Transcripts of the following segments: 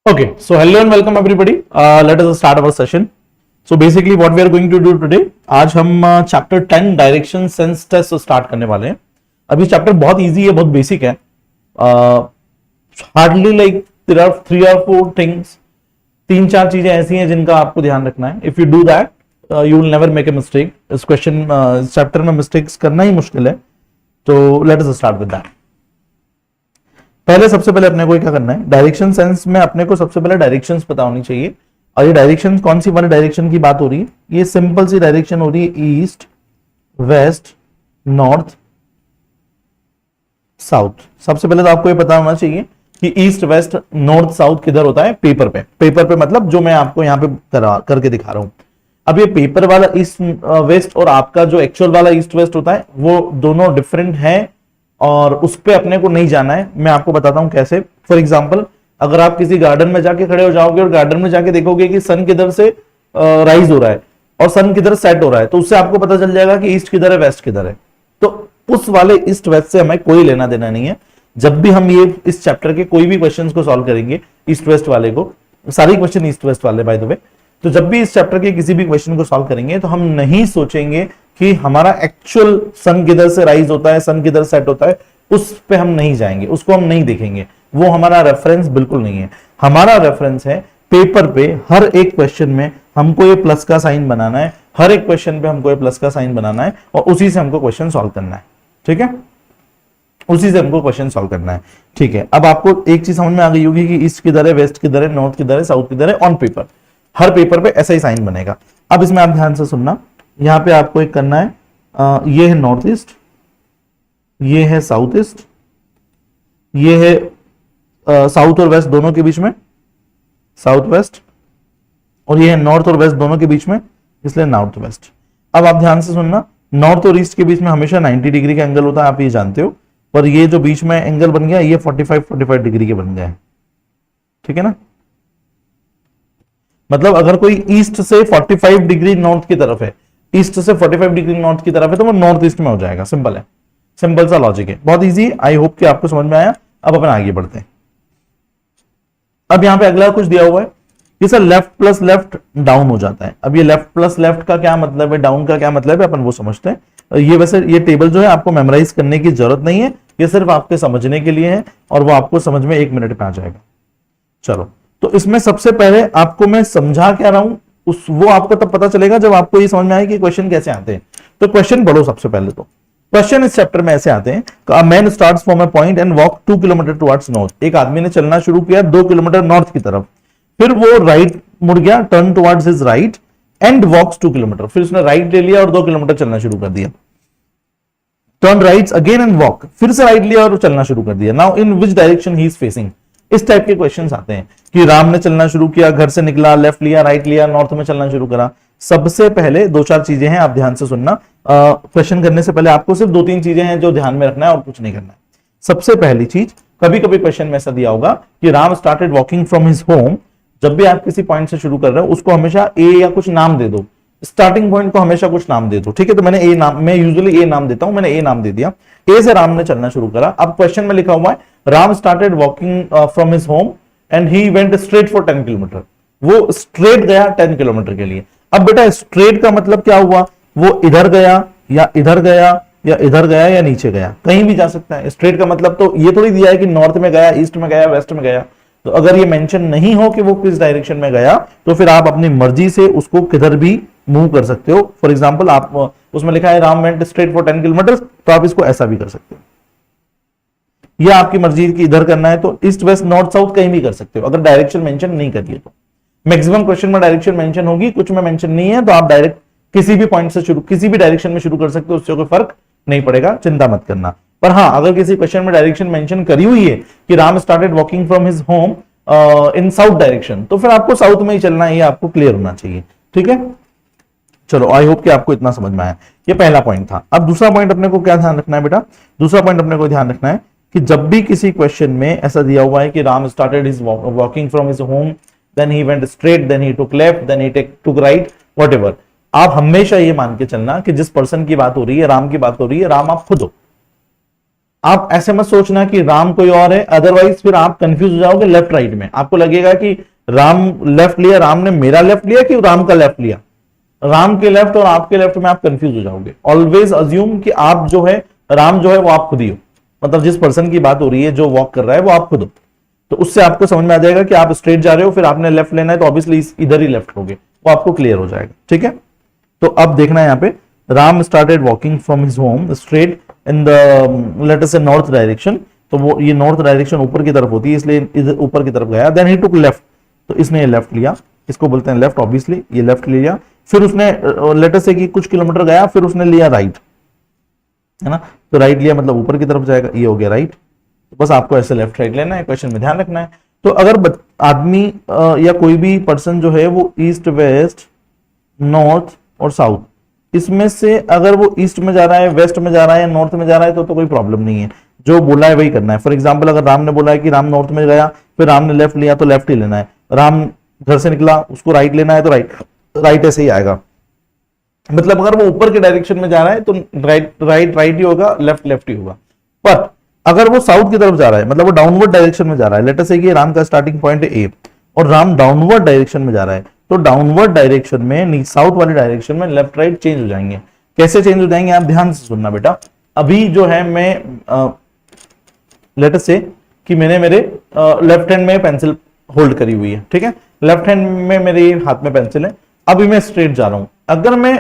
Okay, so hello and welcome everybody. Let us start our session. So basically what we are going to do today, आज हम chapter 10 direction sense test start करने वाले हैं. अभी chapter बहुत easy है, बहुत बेसिक है. Hardly like there are 3 or 4 things, 3-4 चीजें ऐसी हैं जिनका आपको ध्यान रखना है. If you do that you will never make a mistake. इस क्वेश्चन इस चैप्टर में मिस्टेक्स करना ही मुश्किल है. तो let us start with that. पहले सबसे पहले अपने को क्या करना है, डायरेक्शन सेंस में अपने को सबसे पहले डायरेक्शंस पता होनी चाहिए. और ये डायरेक्शन कौन सी वाली डायरेक्शन की बात हो रही है? ये सिंपल सी डायरेक्शन हो रही है ईस्ट, वेस्ट, नॉर्थ, साउथ. सबसे पहले तो आपको ये पता होना चाहिए कि ईस्ट, वेस्ट, नॉर्थ, साउथ किधर होता है. पेपर पे. पेपर पे मतलब जो मैं आपको यहाँ पे करके दिखा रहा हूं. अब ये पेपर वाला ईस्ट वेस्ट और आपका जो एक्चुअल वाला ईस्ट वेस्ट होता है वो दोनों डिफरेंट है और उस पे अपने को नहीं जाना है. मैं आपको बताता हूं कैसे. फॉर एग्जांपल, अगर आप किसी गार्डन में जाके खड़े हो जाओगे और गार्डन में जाके देखोगे कि सन किधर से राइज हो रहा है और सन किधर सेट हो रहा है, तो उससे आपको पता चल जाएगा कि ईस्ट किधर है, वेस्ट किधर है. तो उस वाले ईस्ट वेस्ट से हमें कोई लेना देना नहीं है. जब भी हम ये इस चैप्टर के कोई भी क्वेश्चन को सॉल्व करेंगे, ईस्ट वेस्ट वाले को, सारे क्वेश्चन ईस्ट वेस्ट वाले बाय द वे, तो जब भी इस चैप्टर के किसी भी क्वेश्चन को सॉल्व करेंगे तो हम नहीं सोचेंगे कि हमारा एक्चुअल सन किधर से राइज होता है, सन किधर सेट होता है, उस पे हम नहीं जाएंगे, उसको हम नहीं देखेंगे. वो हमारा रेफरेंस बिल्कुल नहीं है. हमारा रेफरेंस है पेपर पे. हर एक क्वेश्चन में हमको ये प्लस का साइन बनाना है, हर एक क्वेश्चन पे हमको ये प्लस का साइन बनाना है और उसी से हमको क्वेश्चन सॉल्व करना है. ठीक है, उसी से हमको क्वेश्चन सॉल्व करना है. ठीक है, अब आपको एक चीज समझ में आ गई होगी कि ईस्ट किधर है, वेस्ट किधर है, नॉर्थ किधर है, साउथ किधर है. ऑन पेपर हर पेपर पे ऐसा ही साइन बनेगा. अब इसमें आप ध्यान से सुनना. यहां पे आपको एक करना है, ये है नॉर्थ ईस्ट, ये है साउथ ईस्ट, ये है साउथ और वेस्ट दोनों के बीच में साउथ वेस्ट, और ये है नॉर्थ और वेस्ट दोनों के बीच में, इसलिए नॉर्थ वेस्ट. अब आप ध्यान से सुनना, नॉर्थ और ईस्ट के बीच में हमेशा 90 डिग्री का एंगल होता है, आप ये जानते हो. पर ये जो बीच में एंगल बन गया ये 45 डिग्री के बन गए. ठीक है ना. मतलब अगर कोई ईस्ट से 45 डिग्री नॉर्थ की तरफ है, ईस्ट से 45 डिग्री नॉर्थ की तरफ है, तो वो नॉर्थ ईस्ट में हो जाएगा. सिंपल है, सिंपल सा लॉजिक है, बहुत इजी. आई होप कि आपको समझ में आया. अब अपन आगे बढ़ते हैं. अब यहां पे अगला कुछ दिया हुआ है, ये sir left plus left down हो जाता है. अब ये लेफ्ट प्लस लेफ्ट का क्या मतलब है, डाउन का क्या मतलब है, अपन वो समझते हैं. ये वैसे ये टेबल जो है आपको मेमोराइज करने की जरूरत नहीं है, ये सिर्फ आपके समझने के लिए है और वो आपको समझ में 1 मिनट में आ जाएगा. चलो, तो इसमें सबसे पहले आपको मैं समझा क्या रहा हूं वो आपको तब पता चलेगा जब आपको ये समझ में आए कि क्वेश्चन कैसे आते हैं. तो क्वेश्चन पढ़ो सबसे पहले. तो क्वेश्चन इस चैप्टर में ऐसे आते हैं, अ man starts from a point and walk 2 kilometre towards north. एक आदमी ने चलना शुरू किया 2 किलोमीटर नॉर्थ की तरफ, फिर वो राइट मुड़ गया, turn towards his right and walks 2 kilometre. फिर उसने राइट ले लिया और 2 किलोमीटर चलना शुरू कर दिया. Turn right again and walk, फिर से राइट लिया और चलना शुरू कर दिया. Now in which direction he is facing. इस टाइप के क्वेश्चंस आते हैं कि राम ने चलना शुरू किया, घर से निकला, लेफ्ट लिया, राइट लिया, नॉर्थ में चलना शुरू करा. सबसे पहले 2-4 चीजें हैं, आप ध्यान से सुनना. क्वेश्चन करने से पहले आपको सिर्फ 2-3 चीजें हैं जो ध्यान में रखना है और कुछ नहीं करना है. सबसे पहली चीज, कभी कभी क्वेश्चन में ऐसा दिया होगा कि Ram started walking from his home. जब भी आप किसी पॉइंट से शुरू कर रहे हो उसको हमेशा ए या कुछ नाम दे दो. स्टार्टिंग पॉइंट को हमेशा कुछ नाम दे दो. ठीक है, तो मैंने ए नाम, मैं यूजुअली ए नाम देता हूं, मैंने ए नाम दे दिया. ए से राम ने चलना शुरू करा. अब क्वेश्चन में लिखा हुआ है Ram started walking from his home and he went straight for 10 kilometre. वो स्ट्रेट गया 10 किलोमीटर के लिए. अब बेटा स्ट्रेट का मतलब क्या हुआ, वो इधर गया या इधर गया या इधर गया या नीचे गया, कहीं भी जा सकता है. स्ट्रेट का मतलब तो ये थोड़ी दिया है कि नॉर्थ में गया, ईस्ट में गया, वेस्ट में गया. तो अगर ये मेंशन नहीं हो कि वो किस डायरेक्शन में गया तो फिर आप अपनी मर्जी से उसको किधर भी मूव कर सकते हो. फॉर एग्जांपल, आप उसमें लिखा है Ram went straight for 10 kilometre, तो आप इसको ऐसा भी कर सकते हो. या आपकी मर्जी की इधर करना है तो ईस्ट वेस्ट नॉर्थ साउथ कहीं भी कर सकते हो, अगर डायरेक्शन मेंशन नहीं करिए तो. मैक्सिमम क्वेश्चन में डायरेक्शन मेंशन होगी, कुछ में मेंशन नहीं है, तो आप डायरेक्ट किसी भी पॉइंट से शुरू, किसी भी डायरेक्शन में शुरू कर सकते हो, उससे कोई फर्क नहीं पड़ेगा, चिंता मत करना. पर हाँ, अगर किसी क्वेश्चन में डायरेक्शन मेंशन करी हुई है कि Ram started walking from his home in south direction, तो फिर आपको साउथ में ही चलना है, ये आपको क्लियर होना चाहिए. ठीक है, चलो, आई होप कि आपको इतना समझ में आया. ये पहला पॉइंट था. अब दूसरा पॉइंट अपने को क्या ध्यान रखना है बेटा, दूसरा पॉइंट अपने को ध्यान रखना है कि जब भी किसी क्वेश्चन में ऐसा दिया हुआ है कि Ram started his walking from his home, then he went straight, then he took left, then he took right, whatever, आप हमेशा ये मान के चलना कि जिस पर्सन की बात हो रही है, राम की बात हो रही है, राम आप खुद हो. आप ऐसे मत सोचना कि राम कोई और है, अदरवाइज फिर आप कंफ्यूज हो जाओगे लेफ्ट राइट में। आपको लगेगा कि राम लेफ्ट लिया, राम ने मेरा लेफ्ट लिया कि राम का लेफ्ट लिया। राम के लेफ्ट और आपके लेफ्ट में आप कंफ्यूज हो जाओगे। ऑलवेज अज्यूम कि आप जो है, राम जो है वो आप खुद ही हो, मतलब जिस पर्सन की बात हो रही है जो वॉक कर रहा है वो आप खुद हो। तो उससे आपको समझ में आ जाएगा कि आप स्ट्रेट जा रहे हो, फिर आपने लेफ्ट लेना है तो ऑब्वियसली इधर ही लेफ्ट लोगे, वो आपको क्लियर हो जाएगा। ठीक है, तो अब देखना है यहाँ पे, Ram started walking from his home straight in the let us से नॉर्थ डायरेक्शन। तो वो ये नॉर्थ डायरेक्शन ऊपर की तरफ होती है, इसलिए इधर ऊपर की तरफ गया। देन ही टुक लेफ्ट, तो इसने ये लेफ्ट लिया, इसको बोलते हैं लेफ्ट, ऑब्वियसली ये लेफ्ट लिया। फिर उसने लेट अस से कि कुछ किलोमीटर गया, फिर उसने लिया राइट, है ना। तो राइट लिया मतलब ऊपर की तरफ जाएगा, ये हो गया राइट। तो बस आपको ऐसे लेफ्ट राइट लेना है, क्वेश्चन में ध्यान रखना है। तो अगर आदमी या कोई भी पर्सन जो है वो ईस्ट वेस्ट नॉर्थ और साउथ, इसमें से अगर वो ईस्ट में जा रहा है, वेस्ट में जा रहा है या नॉर्थ में जा रहा है तो कोई प्रॉब्लम नहीं है, जो बोला है वही करना है। फॉर एग्जाम्पल अगर राम ने बोला है कि राम नॉर्थ में गया, फिर राम ने लेफ्ट लिया तो लेफ्ट ही लेना है। राम घर से निकला, उसको राइट लेना है तो राइट, राइट ऐसे ही आएगा। मतलब अगर वो ऊपर के डायरेक्शन में जा रहा है तो राइट राइट राइट ही होगा, लेफ्ट लेफ्ट ही होगा। पर अगर वो साउथ की तरफ जा रहा है, मतलब वो डाउनवर्ड डायरेक्शन में जा रहा है, लेट अस से कि राम का स्टार्टिंग पॉइंट है ए और राम डाउनवर्ड डायरेक्शन में जा रहा है, तो डाउनवर्ड डायरेक्शन में, साउथ वाली डायरेक्शन में लेफ्ट राइट चेंज हो जाएंगे। कैसे चेंज हो जाएंगे आप ध्यान से सुनना बेटा। अभी जो है मैं लेट अस से कि मैंने मेरे लेफ्ट हैंड में पेंसिल होल्ड करी हुई है, ठीक है, लेफ्ट हैंड में मेरे हाथ में पेंसिल है। अभी मैं स्ट्रेट जा रहा हूं, अगर मैं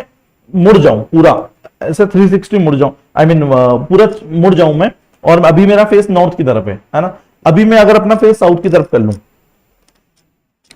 मुड़ जाऊं पूरा ऐसे 360 मुड़ जाऊं, आई मीन पूरा मुड़ जाऊं मैं, और अभी मेरा फेस नॉर्थ की तरफ है ना। अभी मैं अगर अपना फेस साउथ की तरफ कर लूं,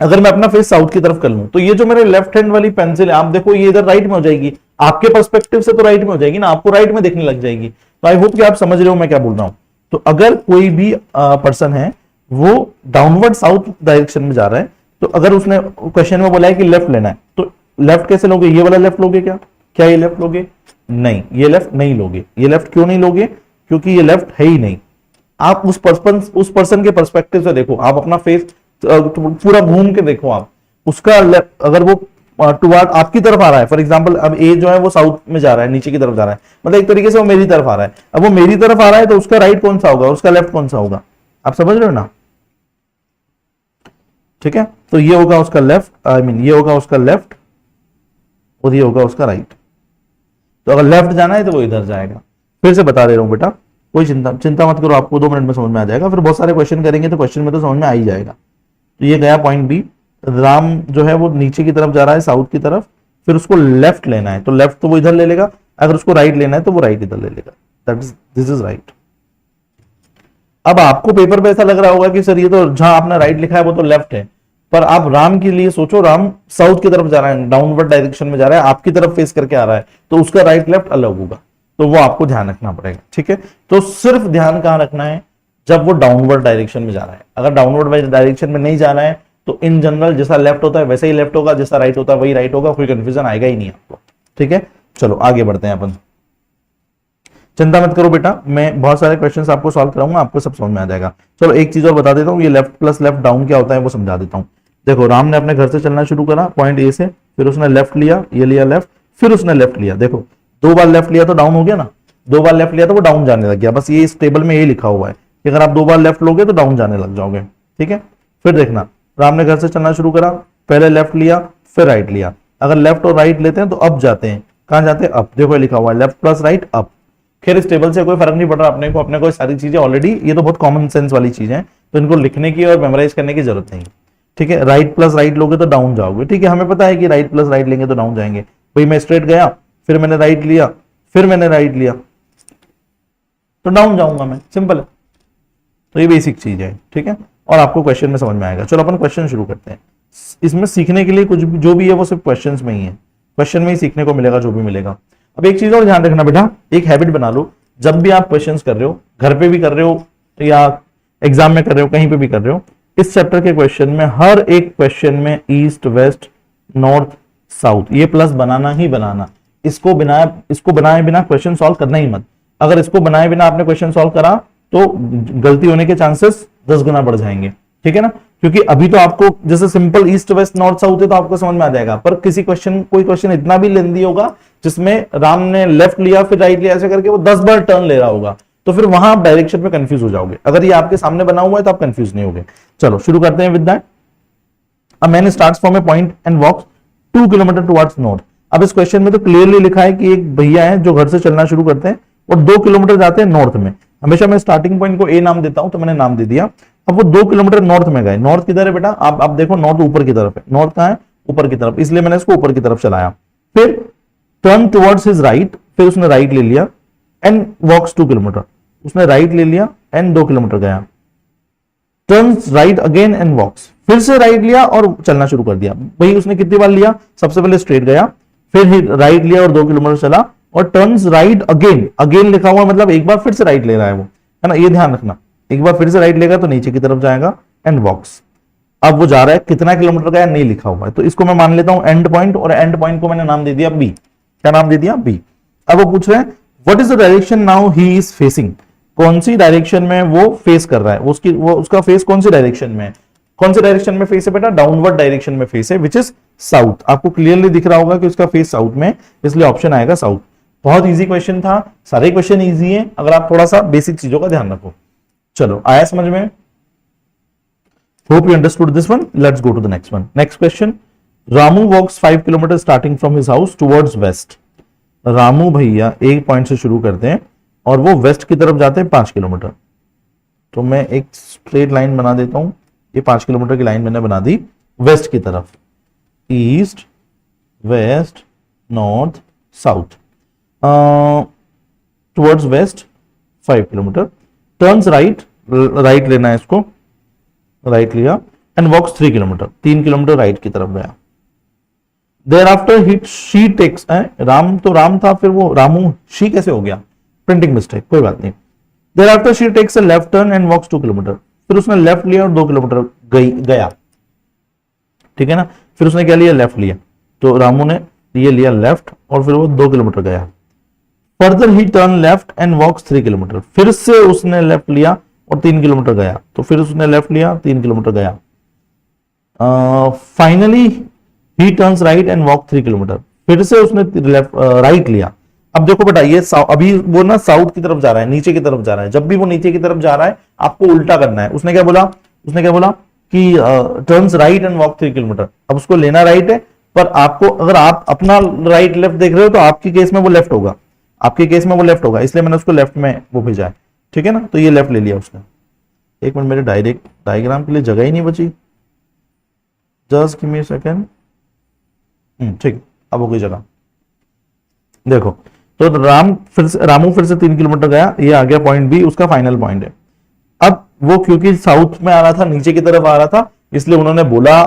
अगर मैं अपना फेस साउथ की तरफ कर लूं, तो ये जो मेरे लेफ्ट हैंड वाली पेंसिल है, आप देखो ये इधर राइट में हो जाएगी, आपके पर्सपेक्टिव से तो राइट में हो जाएगी ना, आपको राइट में देखने लग जाएगी। तो आई होप कि आप समझ रहे हो मैं क्या बोल रहा हूं। तो अगर कोई भी पर्सन है वो डाउनवर्ड साउथ डायरेक्शन में जा रहा है, तो अगर उसने क्वेश्चन में बोला है कि लेफ्ट लेना है, तो लेफ्ट कैसे लोगे? ये वाला लेफ्ट लोगे क्या? क्या ये लेफ्ट लोगे? नहीं, ये लेफ्ट नहीं लोगे। ये लेफ्ट क्यों नहीं लोगे? क्योंकि ये लेफ्ट है ही नहीं। आप उस पर्सन के पर्सपेक्टिव से देखो, आप अपना फेस पूरा घूम के देखो, आप उसका अगर वो टुवर्ड आपकी तरफ आ रहा है, फॉर एग्जांपल अब ए जो है वो साउथ में जा रहा है, नीचे की तरफ जा रहा है, मतलब एक तरीके से वो मेरी तरफ आ रहा है। अब वो मेरी तरफ आ रहा है तो उसका राइट कौन सा होगा, उसका लेफ्ट कौन सा होगा? आप समझ रहे हो ना? ठीक है, तो ये होगा उसका लेफ्ट, आई मीन ये होगा उसका लेफ्ट और ये होगा उसका राइट। तो अगर लेफ्ट जाना है तो वो इधर जाएगा। फिर से बता दे रहा हूं बेटा, कोई चिंता मत करो, आपको 2 मिनट में समझ में आ जाएगा। फिर बहुत सारे क्वेश्चन करेंगे तो क्वेश्चन में तो समझ में आ ही जाएगा। तो ये गया पॉइंट बी, राम जो है वो नीचे की तरफ जा रहा है, साउथ की तरफ, फिर उसको लेफ्ट लेना है तो लेफ्ट तो वो इधर ले लेगा, अगर उसको राइट लेना है तो वो राइट इधर ले लेगा। That is, this is right. अब आपको पेपर पे ऐसा लग रहा होगा कि सर ये तो जहां आपने राइट लिखा है वो तो लेफ्ट है, पर आप राम के लिए सोचो, राम साउथ की तरफ जा रहा है, डाउनवर्ड डायरेक्शन में जा रहा है, आपकी तरफ फेस करके आ रहा है, तो उसका राइट लेफ्ट अलग होगा, तो वो आपको ध्यान रखना पड़ेगा। ठीक है, तो सिर्फ ध्यान कहां रखना है? जब वो डाउनवर्ड डायरेक्शन में जा रहा है। अगर डाउनवर्ड डायरेक्शन में नहीं जा रहा है तो इन जनरल जैसा लेफ्ट होता है वैसे ही लेफ्ट होगा, जैसा राइट होता है वही राइट होगा, कोई कंफ्यूजन आएगा ही नहीं आपको। ठीक है, चलो आगे बढ़ते हैं अपन। चिंता मत करो बेटा, मैं बहुत सारे क्वेश्चंस आपको सॉल्व कराऊंगा, आपको सब समझ में आ जाएगा। चलो एक चीज और बता देता हूँ, ये लेफ्ट प्लस लेफ्ट डाउन क्या होता है वो समझा देता हूँ। देखो, राम ने अपने घर से चलना शुरू करा पॉइंट ए से, फिर उसने लेफ्ट लिया, ये लिया लेफ्ट, फिर उसने लेफ्ट लिया। देखो 2 बार लेफ्ट लिया तो डाउन हो गया ना, 2 बार लेफ्ट लिया तो वो डाउन जाने लग गया। बस ये इस टेबल में ये लिखा हुआ है कि अगर आप 2 बार लेफ्ट लोगे तो डाउन जाने लग जाओगे। ठीक है, फिर देखना, राम ने घर से चलना शुरू करा, पहले लेफ्ट लिया फिर राइट लिया। अगर लेफ्ट और राइट लेते हैं तो अप जाते हैं, कहां जाते हैं? अप। देखो लिखा हुआ है लेफ्ट प्लस राइट अप। खैर इस टेबल से कोई फर्क नहीं पड़ रहा अपने को सारी चीजें ऑलरेडी, ये तो बहुत कॉमन सेंस वाली चीज है, तो इनको लिखने की और मेमोराइज करने की जरूरत नहीं। ठीक है, राइट प्लस राइट लोगे तो डाउन जाओगे। ठीक है, हमें पता है कि राइट प्लस राइट लेंगे तो डाउन जाएंगे। भाई मैं स्ट्रेट गया, फिर मैंने राइट लिया, फिर मैंने राइट लिया, तो डाउन जाऊंगा मैं, सिंपल है। तो ये बेसिक चीज है। ठीक है, और आपको क्वेश्चन में समझ में आएगा। चलो अपन क्वेश्चन शुरू करते हैं। इसमें सीखने के लिए कुछ जो भी है वो सिर्फ क्वेश्चन में ही है, क्वेश्चन में ही सीखने को मिलेगा जो भी मिलेगा। अब एक चीज और ध्यान रखना बेटा, एक हैबिट बना लो, जब भी आप क्वेश्चन कर रहे हो, घर पे भी कर रहे हो या एग्जाम में कर रहे हो, कहीं पे भी कर रहे हो, इस चैप्टर के क्वेश्चन में हर एक क्वेश्चन में ईस्ट वेस्ट नॉर्थ साउथ ये प्लस बनाना ही बनाना। इसको बनाए बिना क्वेश्चन सॉल्व करना ही मत। अगर इसको बनाए बिना आपने क्वेश्चन सॉल्व करा तो गलती होने के चांसेस 10 गुना बढ़ जाएंगे। ठीक है ना, क्योंकि अभी तो आपको जैसे simple east west north south है तो आपको समझ में आ जाएगा, पर कोई क्वेश्चन इतना भी लेंदी होगा जिसमें राम ने लेफ्ट लिया फिर राइट लिया, ऐसे करके वो 10 बार टर्न ले रहा होगा, तो फिर वहां आप डायरेक्शन में कंफ्यूज हो जाओगे। अगर ये आपके सामने बना हुआ है तो आप कंफ्यूज नहीं होगे। चलो शुरू करते हैं with that. A man starts from a point and walks 2 kilometre towards north. अब इस क्वेश्चन में तो क्लियरली लिखा है कि एक भैया है जो घर से चलना शुरू करते हैं और 2 किलोमीटर जाते हैं नॉर्थ में। हमेशा मैं स्टार्टिंग पॉइंट को ए नाम देता हूं, तो मैंने नाम दे दिया। अब वो 2 किलोमीटर नॉर्थ में गए। नॉर्थ किधर है बेटा? आप देखो, नॉर्थ ऊपर की तरफ है। नॉर्थ कहां है? ऊपर की तरफ, इसलिए मैंने इसको ऊपर की तरफ चलाया। फिर टर्न टुवर्ड्स हिज राइट, फिर उसने राइट ले लिया एंड वॉक्स 2 किलोमीटर। उसने राइट ले लिया एंड 2 किलोमीटर गया। Turns right again and walks, फिर से राइट लिया और चलना शुरू कर दिया। भाई उसने कितनी बार लिया? सबसे पहले स्ट्रेट गया, फिर राइट लिया और 2 किलोमीटर चला, और टर्न्स राइट अगेन। अगेन लिखा हुआ मतलब एक बार फिर से राइट ले रहा है वो, है ना, ये ध्यान रखना। एक बार फिर से राइट लेगा तो नीचे की तरफ जाएगा एंड वॉक्स। अब वो जा रहा है, कितना किलोमीटर गया नहीं लिखा हुआ है, तो इसको मैं मान लेता हूं एंड पॉइंट, और एंड पॉइंट को मैंने नाम दे दिया बी। क्या नाम दे दिया? बी। अब वो पूछ रहे हैं what is the direction now he is facing. कौन सी डायरेक्शन में वो फेस कर रहा है, उसका फेस कौन सी डायरेक्शन में है? कौन सी डायरेक्शन में फेस है बेटा? डाउनवर्ड डायरेक्शन में फेस है, विच इज साउथ। आपको क्लियरली दिख रहा होगा कि उसका फेस साउथ में, इसलिए ऑप्शन आएगा साउथ। बहुत इजी क्वेश्चन था, सारे क्वेश्चन इजी हैं अगर आप थोड़ा सा बेसिक चीजों का ध्यान रखो। चलो आया समझ में? Hope you understood this one. Let's go to the next one. Next question, Ramu walks 5 kilometre starting from his house towards west. Ramu भैया एक पॉइंट से शुरू करते हैं और वो वेस्ट की तरफ जाते हैं 5 किलोमीटर। तो मैं एक स्ट्रेट लाइन बना देता हूं, ये 5 किलोमीटर की लाइन मैंने बना दी वेस्ट की तरफ। East, west, north, south, towards west 5 kilometre. Turns right, right लेना है इसको, राइट लिया and walks 3 kilometre, 3 kilometre right की तरफ गया। Thereafter she takes, Ram तो राम था, फिर वो रामू शी कैसे हो गया? प्रिंटिंग मिस्टेक, कोई बात नहीं। Thereafter she takes a left turn and walks 2 kilometre. फिर उसने लेफ्ट लिया और 2 किलोमीटर गया, ठीक है ना। फिर उसने क्या लिया? लेफ्ट लिया, तो रामू ने ये लिया लेफ्ट और फिर वो 2 किलोमीटर गया। Further he turn left and walks 3 kilometre. फिर से उसने लेफ्ट लिया और 3 किलोमीटर गया, तो फिर उसने लेफ्ट लिया, 3 किलोमीटर गया। Finally he turns right and walk 3 kilometre. फिर से उसने लेफ्ट राइट लिया। अब देखो बेटा, ये अभी वो ना साउथ की तरफ जा रहा है, नीचे की तरफ जा रहा है। जब भी वो नीचे की तरफ जा रहा है आपको उल्टा करना है। उसने क्या बोला? कि turns right and walk 3 kilometre. अब उसको लेना राइट है, पर आपको, अगर आप अपना राइट लेफ्ट देख रहे हो तो आपके केस में वो लेफ्ट होगा, आपके केस में वो लेफ्ट होगा, इसलिए मैंने उसको लेफ्ट में वो भेजा है, ठीक है ना। तो ये लेफ्ट ले लिया उसने। एक मिनट, मेरे डायग्राम के लिए जगह ही नहीं बची, just give me a second. ठीक, अब हो गई जगह। देखो, तो रामू फिर से 3 किलोमीटर गया, ये आ गया पॉइंट बी, उसका फाइनल पॉइंट है। अब वो क्योंकि साउथ में आ रहा था, नीचे की तरफ आ रहा था, इसलिए उन्होंने बोला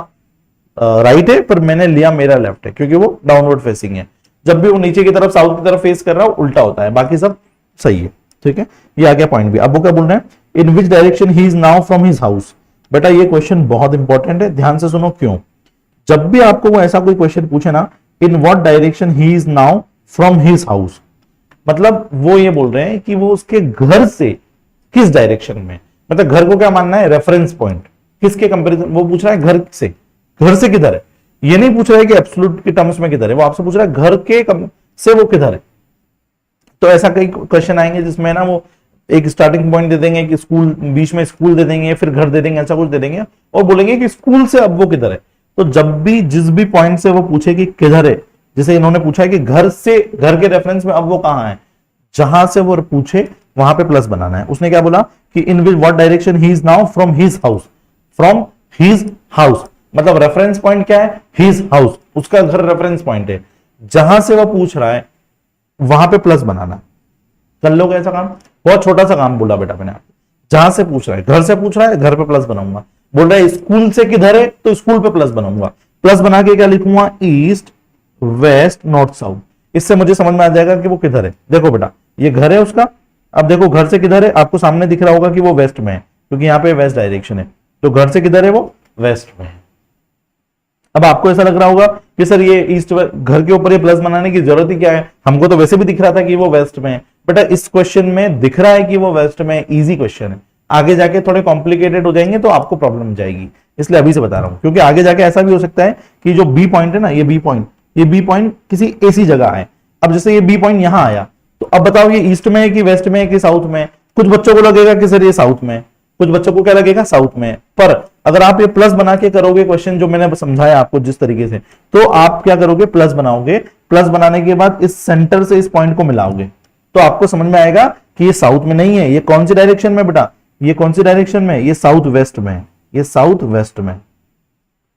राइट है, पर मैंने लिया मेरा लेफ्ट है, क्योंकि वो डाउनवर्ड फेसिंग है। जब भी वो नीचे की तरफ साउथ की तरफ फेस कर रहा है उल्टा होता है, बाकी सब सही है, ठीक है। ये आ गया पॉइंट बी। अब वो क्या बोल रहे हैं? In which direction he is now from his house. बेटा ये क्वेश्चन बहुत इंपॉर्टेंट है, ध्यान से सुनो क्यों। जब भी आपको वो ऐसा कोई क्वेश्चन पूछे ना, इन what direction he is now from his house, मतलब वो ये बोल रहे हैं कि वो उसके घर से किस डायरेक्शन में, मतलब घर को क्या मानना है? रेफरेंस पॉइंट, किसके कंपैरिजन वो पूछ रहा है? घर से किधर है। ये नहीं पूछ रहा है कि एब्सोल्यूट के टर्म्स में किधर है, वो आपसे पूछ रहा है घर के से वो किधर है। तो ऐसा कई क्वेश्चन आएंगे जिसमें ना वो एक स्टार्टिंग पॉइंट दे देंगे कि स्कूल, बीच में स्कूल दे देंगे, फिर घर दे देंगे, ऐसा कुछ दे देंगे और बोलेंगे कि स्कूल से अब वो किधर है। तो जब भी जिस भी पॉइंट से वो पूछे कि किधर है, जैसे इन्होंने पूछा है कि घर से, घर के रेफरेंस में अब वो कहां है, जहां से वो पूछे वहां पे प्लस बनाना है। उसने क्या बोला कि in which what direction he is now from his house, from his house मतलब रेफरेंस पॉइंट क्या है? हिज हाउस, उसका घर रेफरेंस पॉइंट है। जहां से वो पूछ रहा है वहां पे प्लस बनाना। कर लोगे ऐसा काम? बहुत छोटा सा काम बोला बेटा मैंने आपको। जहां से पूछ रहा है, घर से पूछ रहा है, घर पे प्लस बनाऊंगा। बोल रहा है स्कूल से किधर है, तो स्कूल पे प्लस बनाऊंगा। प्लस बना के क्या लिखूंगा? East, west, north, south. इससे मुझे समझ में आ जाएगा कि वो किधर है। देखो बेटा, ये घर है उसका। अब देखो घर से किधर है, आपको सामने दिख रहा होगा कि वो वेस्ट में है, क्योंकि यहाँ पे वेस्ट डायरेक्शन है। तो घर से किधर है? वो वेस्ट में है। अब आपको ऐसा लग रहा होगा कि सर ये ईस्ट, घर के ऊपर ये प्लस बनाने की जरूरत ही क्या है, हमको तो वैसे भी दिख रहा था कि वो वेस्ट में है। बेटा इस क्वेश्चन में दिख रहा है कि वो वेस्ट में, इजी क्वेश्चन है। आगे जाके थोड़े कॉम्प्लिकेटेड हो जाएंगे तो आपको प्रॉब्लम हो जाएगी, इसलिए अभी से बता रहा हूं। क्योंकि आगे जाके ऐसा भी हो सकता है कि जो बी पॉइंट है ना, ये बी पॉइंट किसी ऐसी जगह है। अब जैसे ये बी पॉइंट यहां आया, तो अब बताओ ये ईस्ट में है कि वेस्ट में है कि साउथ में? कुछ बच्चों को लगेगा कि सर ये साउथ में, कुछ बच्चों को क्या लगेगा साउथ में, पर अगर आप ये प्लस बना के करोगे क्वेश्चन जो मैंने समझाया आपको जिस तरीके से, तो आप क्या करोगे प्लस बनाओगे, प्लस बनाने के बाद इस सेंटर से इस पॉइंट को मिलाओगे तो आपको समझ में आएगा कि ये साउथ में नहीं है, ये कौन सी डायरेक्शन में बेटा, ये कौन सी डायरेक्शन में, ये साउथ वेस्ट में, ये साउथ वेस्ट में।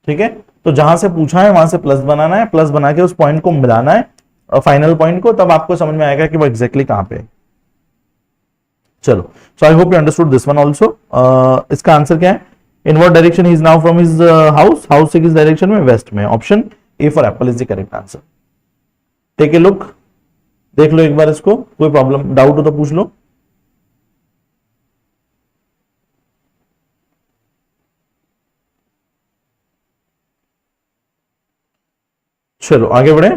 ठीक है, तो जहां से पूछा है वहां से प्लस बनाना है, प्लस बना के उस पॉइंट को मिलाना है फाइनल पॉइंट को, तब आपको समझ में आएगा कि वो एग्जैक्टली कहां पे है। चलो, so I hope you understood this one also. इसका आंसर क्या है, in what direction he is now from his house, house से किस डायरेक्शन में, वेस्ट में। Option A for apple is the correct answer. Take a look, देख लो एक बार इसको, कोई प्रॉब्लम डाउट हो तो पूछ लो। चलो आगे बढ़े।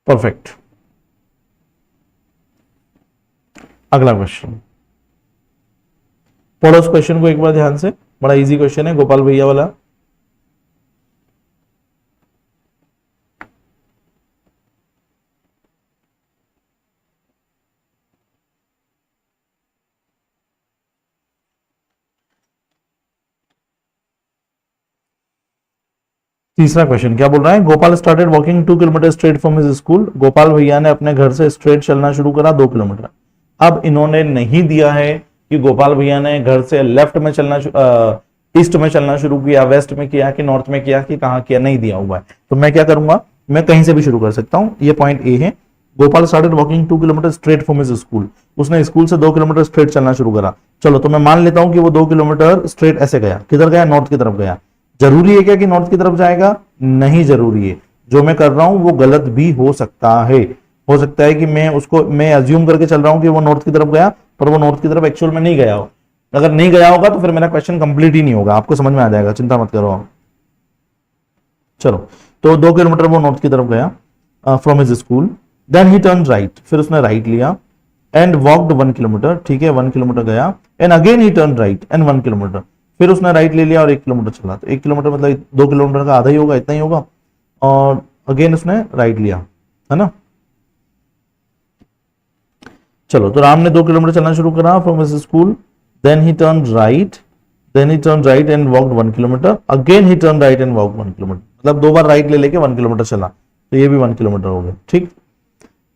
परफेक्ट, अगला क्वेश्चन पढ़ो। उस क्वेश्चन को एक बार ध्यान से, बड़ा इजी क्वेश्चन है गोपाल भैया वाला। तीसरा क्वेश्चन क्या बोल रहा है, Gopal started walking 2 kilometre straight from his school. Gopal भैया ने अपने घर से स्ट्रेट चलना शुरू करा 2 किलोमीटर। अब इन्होंने नहीं दिया है कि गोपाल भैया ने घर से लेफ्ट में चलना ईस्ट में चलना शुरू किया, वेस्ट में किया कि नॉर्थ में किया कि कहां किया, नहीं दिया हुआ है। तो मैं क्या करूंगा, मैं कहीं से भी शुरू कर सकता हूं। ये पॉइंट ए है, Gopal started walking 2 kilometre straight from his school. उसने स्कूल से 2 किलोमीटर स्ट्रेट चलना शुरू करा। चलो, तो मैं मान लेता हूं कि वो 2 किलोमीटर स्ट्रेट ऐसे गया, किधर गया, नॉर्थ की तरफ गया। जरूरी है क्या कि नॉर्थ की तरफ जाएगा, नहीं जरूरी है। जो मैं कर रहा हूं वो गलत भी हो सकता है। हो सकता है कि मैं अज्यूम करके चल रहा हूं कि वो नॉर्थ की तरफ गया, पर वो नॉर्थ की तरफ एक्चुअल में नहीं गया हो। अगर नहीं गया होगा तो फिर मेरा क्वेश्चन कंप्लीट ही नहीं होगा, आपको समझ में आ जाएगा, चिंता मत करो आप। चलो, तो 2 किलोमीटर वो नॉर्थ की तरफ गया from his school. Then he turn right, फिर उसने राइट लिया एंड वॉकड 1 किलोमीटर। ठीक है, 1 किलोमीटर गया and again he turn right and 1 kilometre. फिर उसने राइट ले लिया और 1 किलोमीटर चला। तो 1 किलोमीटर मतलब 2 किलोमीटर का आधा ही होगा, इतना ही होगा। और अगेन उसने राइट लिया, है ना। चलो, तो राम ने 2 किलोमीटर चलना शुरू करा from his school. Then he turn right and walked 1 kilometre. Again he turn right and walked 1 kilometre, मतलब 2 बार राइट ले लेके 1 किलोमीटर चला। तो ये भी 1 किलोमीटर हो गया। ठीक,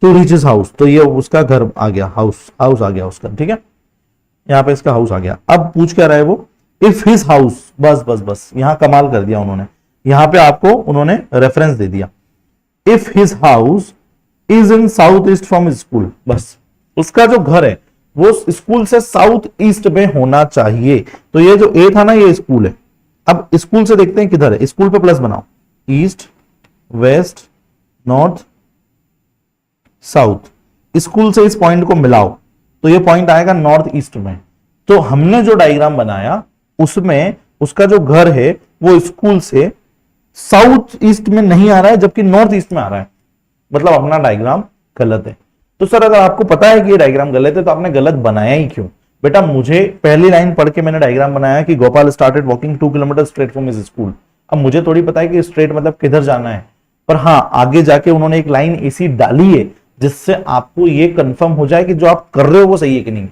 टू रीच हिज हाउस, तो ये उसका घर आ गया, हाउस आ गया उसका। ठीक है, यहाँ पे इसका हाउस आ गया। अब पूछ क्या रहा है वो, इफ हिज हाउस, बस यहां कमाल कर दिया उन्होंने, यहां पे आपको उन्होंने रेफरेंस दे दिया। If his house is in south east from his school, बस उसका जो घर है वो स्कूल से साउथ ईस्ट में होना चाहिए। तो ये जो ए था ना, ये स्कूल है। अब स्कूल से देखते हैं किधर है, स्कूल पे प्लस बनाओ, east west north south, school से इस पॉइंट को मिलाओ तो ये पॉइंट आएगा नॉर्थ ईस्ट में। तो हमने जो डायग्राम बनाया उसमें उसका जो घर है वो स्कूल से साउथ ईस्ट में नहीं आ रहा है, जबकि नॉर्थ ईस्ट में आ रहा है, मतलब अपना डायग्राम गलत है। तो सर अगर आपको पता है कि ये डायग्राम गलत है तो आपने गलत बनाया ही क्यों? बेटा, मुझे पहली लाइन पढ़ के मैंने डायग्राम बनाया कि Gopal started walking 2 kilometre straight from his school. अब मुझे थोड़ी पता है कि स्ट्रेट मतलब किधर जाना है, पर हाँ आगे जाके उन्होंने एक लाइन ऐसी डाली है जिससे आपको ये कंफर्म हो जाए कि जो आप कर रहे हो वो सही है कि नहीं।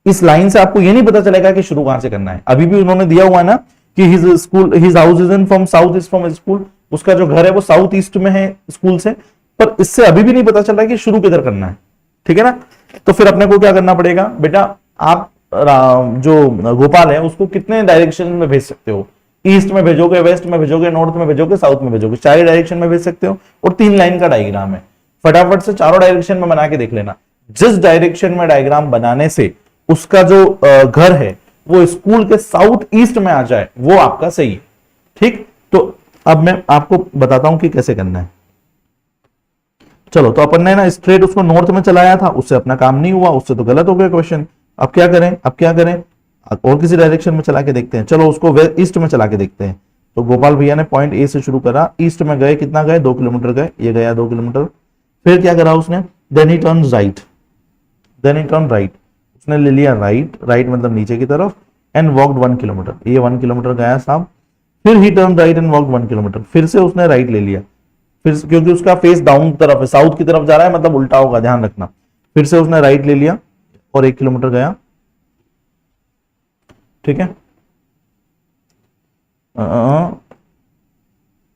इस लाइन से आपको ये नहीं पता चलेगा कि शुरू कहां से करना है। अभी भी उन्होंने दिया हुआ है ना कि his house is in from south east from school, उसका जो घर है वो साउथ ईस्ट में है स्कूल से, पर इससे अभी भी नहीं पता चल रहा है कि शुरू किधर करना है। ठीक है ना, तो फिर अपने को क्या करना पड़ेगा बेटा, आप जो गोपाल है उसको कितने डायरेक्शन में भेज सकते हो, ईस्ट में भेजोगे, वेस्ट में भेजोगे, नॉर्थ में भेजोगे, साउथ में भेजोगे, 4 डायरेक्शन में भेज सकते हो। और 3 लाइन का डायग्राम है, फटाफट से चारों डायरेक्शन में बना के देख लेना। जिस डायरेक्शन में डायग्राम बनाने से उसका जो घर है वो स्कूल के साउथ ईस्ट में आ जाए वो आपका सही है। ठीक, तो अब मैं आपको बताता हूं कि कैसे करना है। चलो, तो अपन ने ना स्ट्रेट उसको नॉर्थ में चलाया था, उससे अपना काम नहीं हुआ, उससे तो गलत हो गया क्वेश्चन। अब क्या करें, और किसी डायरेक्शन में चला के देखते हैं। चलो, उसको ईस्ट में चला के देखते हैं। तो गोपाल भैया ने पॉइंट ए से शुरू करा, ईस्ट में गए, कितना गए, 2 किलोमीटर गए, ये गया 2 किलोमीटर। फिर क्या करा उसने, देन ही टर्न राइट, उसने ले लिया राइट मतलब नीचे की तरफ, एंड वॉकड 1 किलोमीटर, ये 1 किलोमीटर गया साहब। फिर ही turn right and walk 1 kilometre, फिर से उसने राइट ले लिया, फिर क्योंकि उसका फेस डाउन तरफ है, साउथ की तरफ जा रहा है, मतलब उल्टा होगा, ध्यान रखना। फिर से उसने राइट ले लिया और 1 किलोमीटर गया, ठीक है,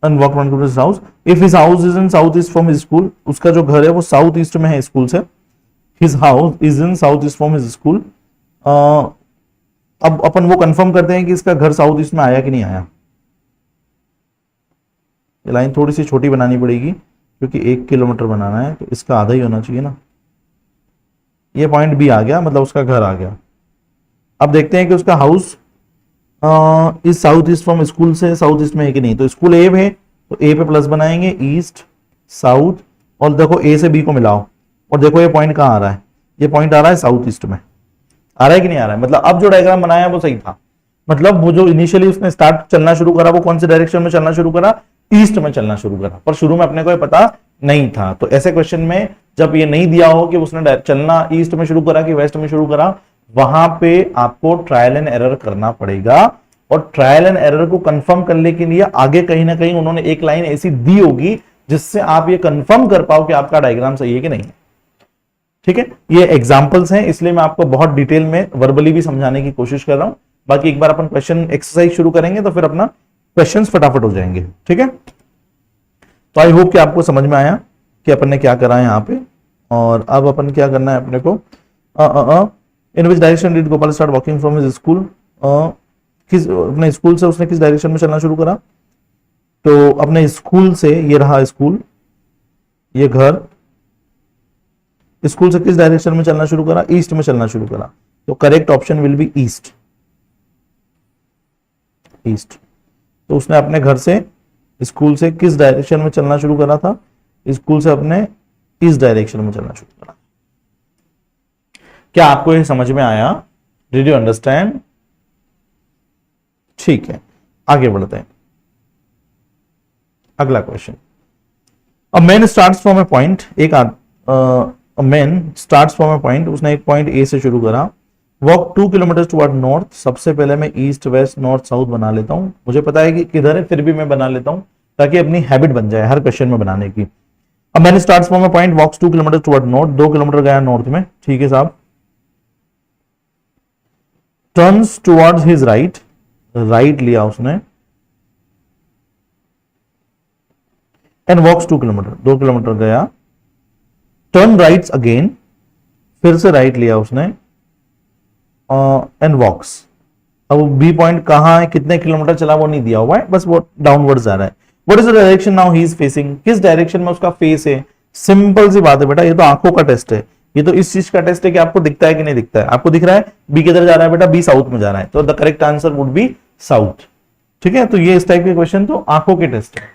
and walk 1 kilometre house. If his house is in south east from his school, उसका जो घर है वो साउथ ईस्ट में है स्कूल से, his house is in south east from his school. अब अपन वो कंफर्म करते हैं कि इसका घर साउथ ईस्ट में आया कि नहीं आया। ये लाइन थोड़ी सी छोटी बनानी पड़ेगी क्योंकि 1 किलोमीटर बनाना है, तो इसका आधा ही होना चाहिए ना। ये पॉइंट भी आ गया, मतलब उसका घर आ गया। अब देखते हैं कि उसका हाउस इस साउथ ईस्ट फ्रॉम स्कूल से साउथ ईस्ट में है कि नहीं। तो स्कूल ए है तो ए पे प्लस बनाएंगे, ईस्ट साउथ, और देखो ए से बी को मिलाओ, और देखो ये पॉइंट कहाँ आ रहा है, ये पॉइंट आ रहा है साउथ ईस्ट में। आ रहा है कि नहीं आ रहा है? मतलब अब जो डायग्राम बनाया वो सही था। मतलब वो जो इनिशियली उसने स्टार्ट चलना शुरू करा वो कौन से डायरेक्शन में चलना शुरू करा, ईस्ट में चलना शुरू करा, पर शुरू में अपने को ये पता नहीं था। तो ऐसे क्वेश्चन में जब ये नहीं दिया हो कि उसने चलना ईस्ट में शुरू करा कि वेस्ट में शुरू करा, वहां पे आपको ट्रायल एंड एरर करना पड़ेगा। और ट्रायल एंड एरर को कंफर्म करने के लिए आगे कहीं ना कहीं उन्होंने एक लाइन ऐसी दी होगी जिससे आप ये कंफर्म कर पाओ कि आपका डायग्राम सही है कि नहीं है। ठीक है, ये एग्जांपल्स हैं, इसलिए मैं आपको बहुत डिटेल में वर्बली भी समझाने की कोशिश कर रहा हूं। बाकी एक बार अपन क्वेश्चन एक्सरसाइज शुरू करेंगे तो फिर अपना क्वेश्चंस फटाफट हो जाएंगे। ठीक है, तो आई होप कि आपको समझ में आया कि अपन ने क्या करा है यहाँ पे। और अब अपन क्या करना है अपने को, in which direction did Gopal start walking from his school, किस अपने स्कूल से उसने किस डायरेक्शन में चलना शुरू करा। तो अपने स्कूल से, ये रहा स्कूल, ये घर, स्कूल से किस डायरेक्शन में चलना शुरू करा, ईस्ट में चलना शुरू करा। तो correct option will be east, east. तो उसने अपने घर से स्कूल से किस डायरेक्शन में चलना शुरू करा था, स्कूल से अपने इस डायरेक्शन में चलना शुरू करा। क्या आपको ये समझ में आया? Did you understand? ठीक है, आगे बढ़ते हैं। अगला question, a man starts from a point, एक man starts from a point, उसने एक पॉइंट ए से शुरू करा, वॉक 2 किलोमीटर टुवर्ड नॉर्थ। सबसे पहले मैं ईस्ट वेस्ट नॉर्थ साउथ बना लेता हूं, मुझे पता है कि किधर है फिर भी मैं बना लेता हूं ताकि अपनी हैबिट बन जाए हर क्वेश्चन में बनाने की। अब मैंने starts from a point, walks 2 kilometre toward north, 2 kilometre गया नॉर्थ में, ठीक है साहब। Turns towards his right, right लिया उसने, एंड वॉक्स 2 किलोमीटर, 2 किलोमीटर गया, टर्न राइट्स अगेन, फिर से राइट लिया उसने, एंड वॉक्स। अब बी पॉइंट कहां है, कितने किलोमीटर चला वो नहीं दिया हुआ है, बस वो डाउनवर्ड जा रहा है। What is the direction now he is facing, किस डायरेक्शन में उसका फेस है। सिंपल सी बात है बेटा, ये तो आंखों का टेस्ट है, ये तो इस चीज का टेस्ट है कि आपको दिखता है कि नहीं दिखता है। आपको दिख रहा है बी किधर जा रहा है बेटा, बी साउथ में जा रहा है, तो the correct answer would be south. ठीक है, तो ये इस टाइप के क्वेश्चन तो आंखों के टेस्ट है।